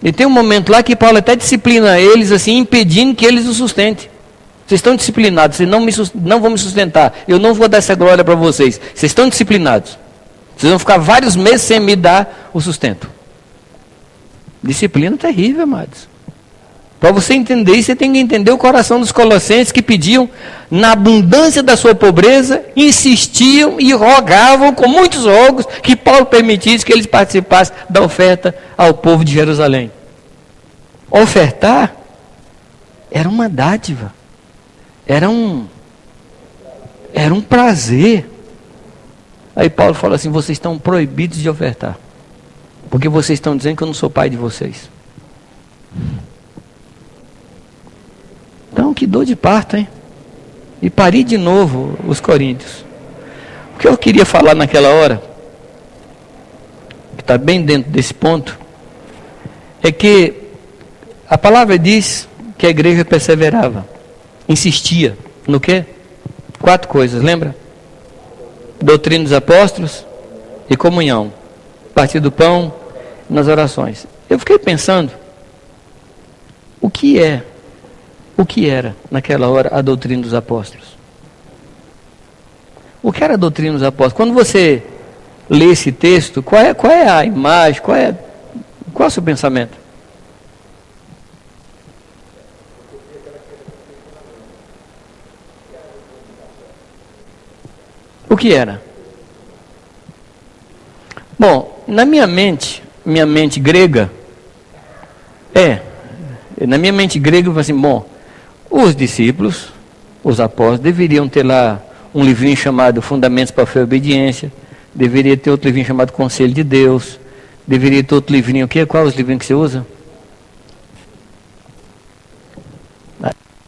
E tem um momento lá que Paulo até disciplina eles, assim, impedindo que eles o sustentem. Vocês estão disciplinados, vocês não vão me sustentar. Eu não vou dar essa glória para vocês. Vocês estão disciplinados. Vocês vão ficar vários meses sem me dar o sustento. Disciplina terrível, amados. Para você entender isso, você tem que entender o coração dos colossenses que pediam, na abundância da sua pobreza, insistiam e rogavam com muitos rogos que Paulo permitisse que eles participassem da oferta ao povo de Jerusalém. Ofertar era uma dádiva, era um prazer. Aí Paulo fala assim, vocês estão proibidos de ofertar, porque vocês estão dizendo que eu não sou pai de vocês. Então, que dor de parto, hein? E parei de novo os coríntios. O que eu queria falar naquela hora, que está bem dentro desse ponto, é que a palavra diz que a igreja perseverava, insistia no quê? 4 coisas, lembra? Doutrina dos apóstolos e comunhão, partir do pão, nas orações. Eu fiquei pensando, o que era naquela hora a doutrina dos apóstolos? O que era a doutrina dos apóstolos? Quando você lê esse texto, qual é a imagem, qual é o seu pensamento? O que era? Bom, na minha mente grega, na minha mente grega eu falei assim, bom, os discípulos, os apóstolos, deveriam ter lá um livrinho chamado Fundamentos para a Fé e Obediência, deveria ter outro livrinho chamado Conselho de Deus, deveria ter outro livrinho, qual é os livrinhos que você usa?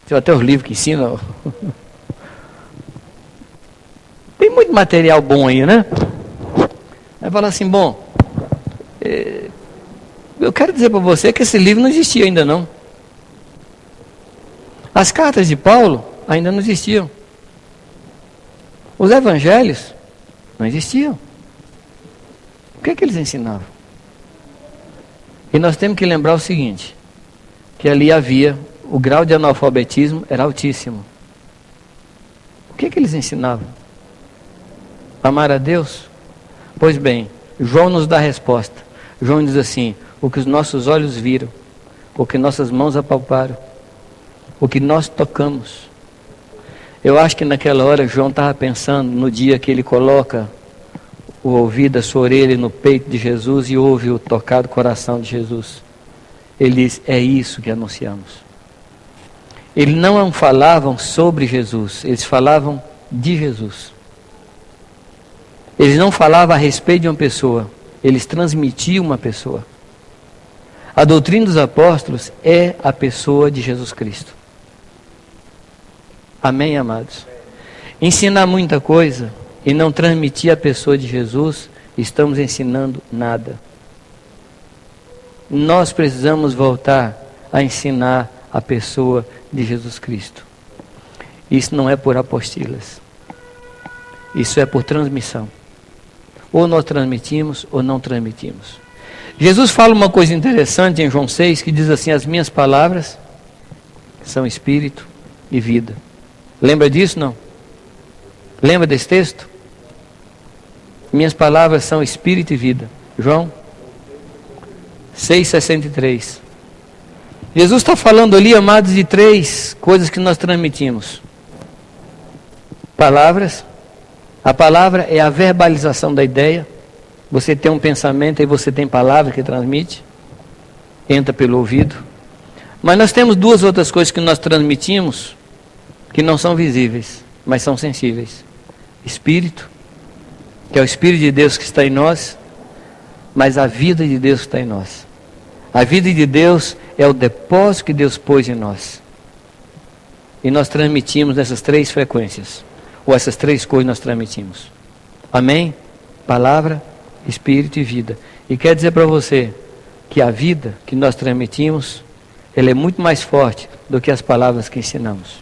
Tem até os livros que ensinam. Tem muito material bom aí, né? Aí fala assim, bom, eu quero dizer para você que esse livro não existia ainda não. As cartas de Paulo ainda não existiam. Os evangelhos não existiam. O que eles ensinavam? E nós temos que lembrar o seguinte, que ali havia, o grau de analfabetismo era altíssimo. O que eles ensinavam? Amar a Deus? Pois bem, João nos dá a resposta. João diz assim, o que os nossos olhos viram, o que nossas mãos apalparam, o que nós tocamos. Eu acho que naquela hora João estava pensando no dia que ele coloca o ouvido, a sua orelha no peito de Jesus e ouve o tocar do coração de Jesus. Ele diz, é isso que anunciamos. Eles não falavam sobre Jesus, eles falavam de Jesus. Eles não falavam a respeito de uma pessoa, eles transmitiam uma pessoa. A doutrina dos apóstolos é a pessoa de Jesus Cristo. Amém, amados? Ensinar muita coisa e não transmitir a pessoa de Jesus, estamos ensinando nada. Nós precisamos voltar a ensinar a pessoa de Jesus Cristo. Isso não é por apostilas. Isso é por transmissão. Ou nós transmitimos ou não transmitimos. Jesus fala uma coisa interessante em João 6, que diz assim: as minhas palavras são espírito e vida. Lembra disso, não? Lembra desse texto? Minhas palavras são espírito e vida. João 6,63. Jesus está falando ali, amados, de 3 coisas que nós transmitimos. Palavras. A palavra é a verbalização da ideia. Você tem um pensamento e você tem palavra que transmite. Entra pelo ouvido. Mas nós temos 2 outras coisas que nós transmitimos, que não são visíveis, mas são sensíveis. Espírito, que é o Espírito de Deus que está em nós, mas a vida de Deus que está em nós. A vida de Deus é o depósito que Deus pôs em nós. E nós transmitimos nessas 3 frequências. Ou essas 3 coisas nós transmitimos. Amém? Palavra, espírito e vida. E quer dizer para você que a vida que nós transmitimos, ela é muito mais forte do que as palavras que ensinamos.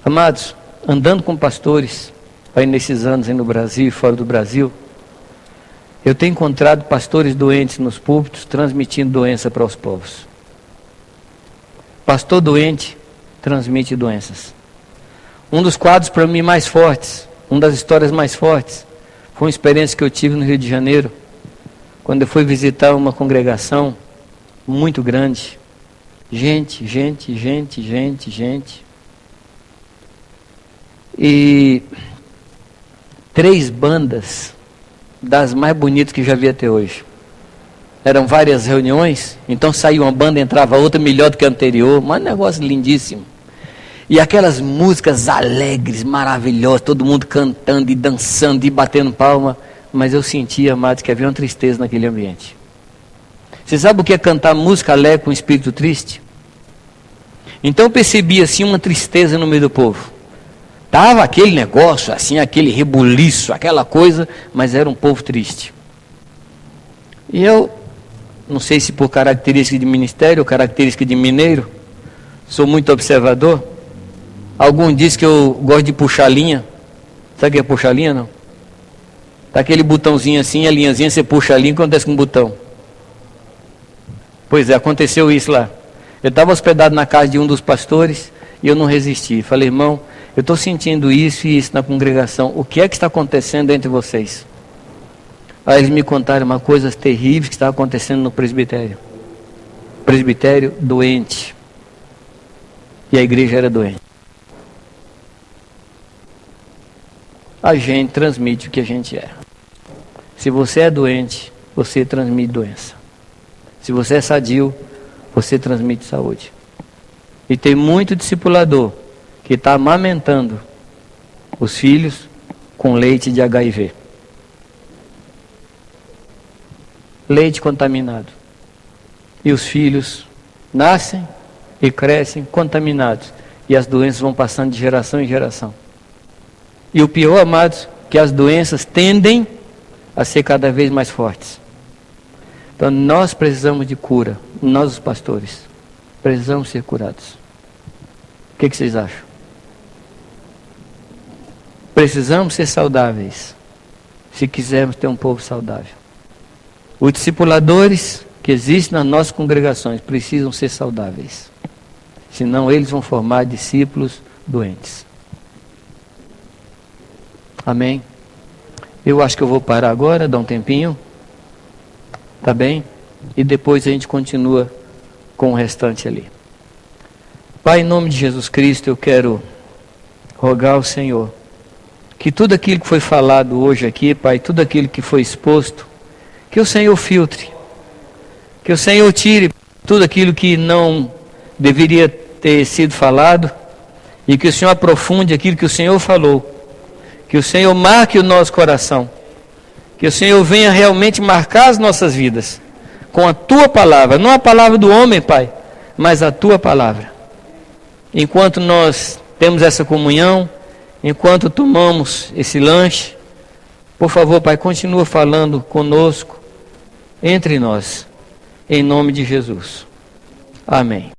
Amados, andando com pastores, aí nesses anos aí no Brasil e fora do Brasil, eu tenho encontrado pastores doentes nos púlpitos, transmitindo doença para os povos. Pastor doente transmite doenças. Um dos quadros para mim mais fortes, uma das histórias mais fortes, foi uma experiência que eu tive no Rio de Janeiro, quando eu fui visitar uma congregação muito grande. Gente. E 3 bandas das mais bonitas que já vi até hoje. Eram várias reuniões, então saía uma banda, entrava outra melhor do que a anterior, mas um negócio lindíssimo. E aquelas músicas alegres, maravilhosas, todo mundo cantando e dançando e batendo palma, mas eu sentia, amados, que havia uma tristeza naquele ambiente. Você sabe o que é cantar música alegre com espírito triste? Então eu percebi assim uma tristeza no meio do povo. Estava aquele negócio, assim, aquele rebuliço, aquela coisa, mas era um povo triste. E eu, não sei se por característica de ministério ou característica de mineiro, sou muito observador. Algum diz que eu gosto de puxar linha. Sabe o que é puxar linha, não? Tá aquele botãozinho assim, a linhazinha, você puxa a linha, acontece com o botão. Pois é, aconteceu isso lá. Eu estava hospedado na casa de um dos pastores e eu não resisti. Falei, irmão, eu estou sentindo isso e isso na congregação. O que é que está acontecendo entre vocês? Aí eles me contaram uma coisa terrível que estava acontecendo no presbitério. Presbitério doente. E a igreja era doente. A gente transmite o que a gente é. Se você é doente, você transmite doença. Se você é sadio, você transmite saúde. E tem muito discipulador que está amamentando os filhos com leite de HIV. Leite contaminado. E os filhos nascem e crescem contaminados. E as doenças vão passando de geração em geração. E o pior, amados, que as doenças tendem a ser cada vez mais fortes. Então nós precisamos de cura. Nós os pastores precisamos ser curados. O que vocês acham? Precisamos ser saudáveis, se quisermos ter um povo saudável. Os discipuladores que existem nas nossas congregações precisam ser saudáveis. Senão eles vão formar discípulos doentes. Amém? Eu acho que eu vou parar agora, dar um tempinho. Tá bem? E depois a gente continua com o restante ali. Pai, em nome de Jesus Cristo, eu quero rogar ao Senhor que tudo aquilo que foi falado hoje aqui, Pai, tudo aquilo que foi exposto, que o Senhor filtre, que o Senhor tire tudo aquilo que não deveria ter sido falado e que o Senhor aprofunde aquilo que o Senhor falou, que o Senhor marque o nosso coração, que o Senhor venha realmente marcar as nossas vidas com a Tua palavra, não a palavra do homem, Pai, mas a Tua palavra. Enquanto nós temos essa comunhão, enquanto tomamos esse lanche, por favor, Pai, continua falando conosco, entre nós, em nome de Jesus. Amém.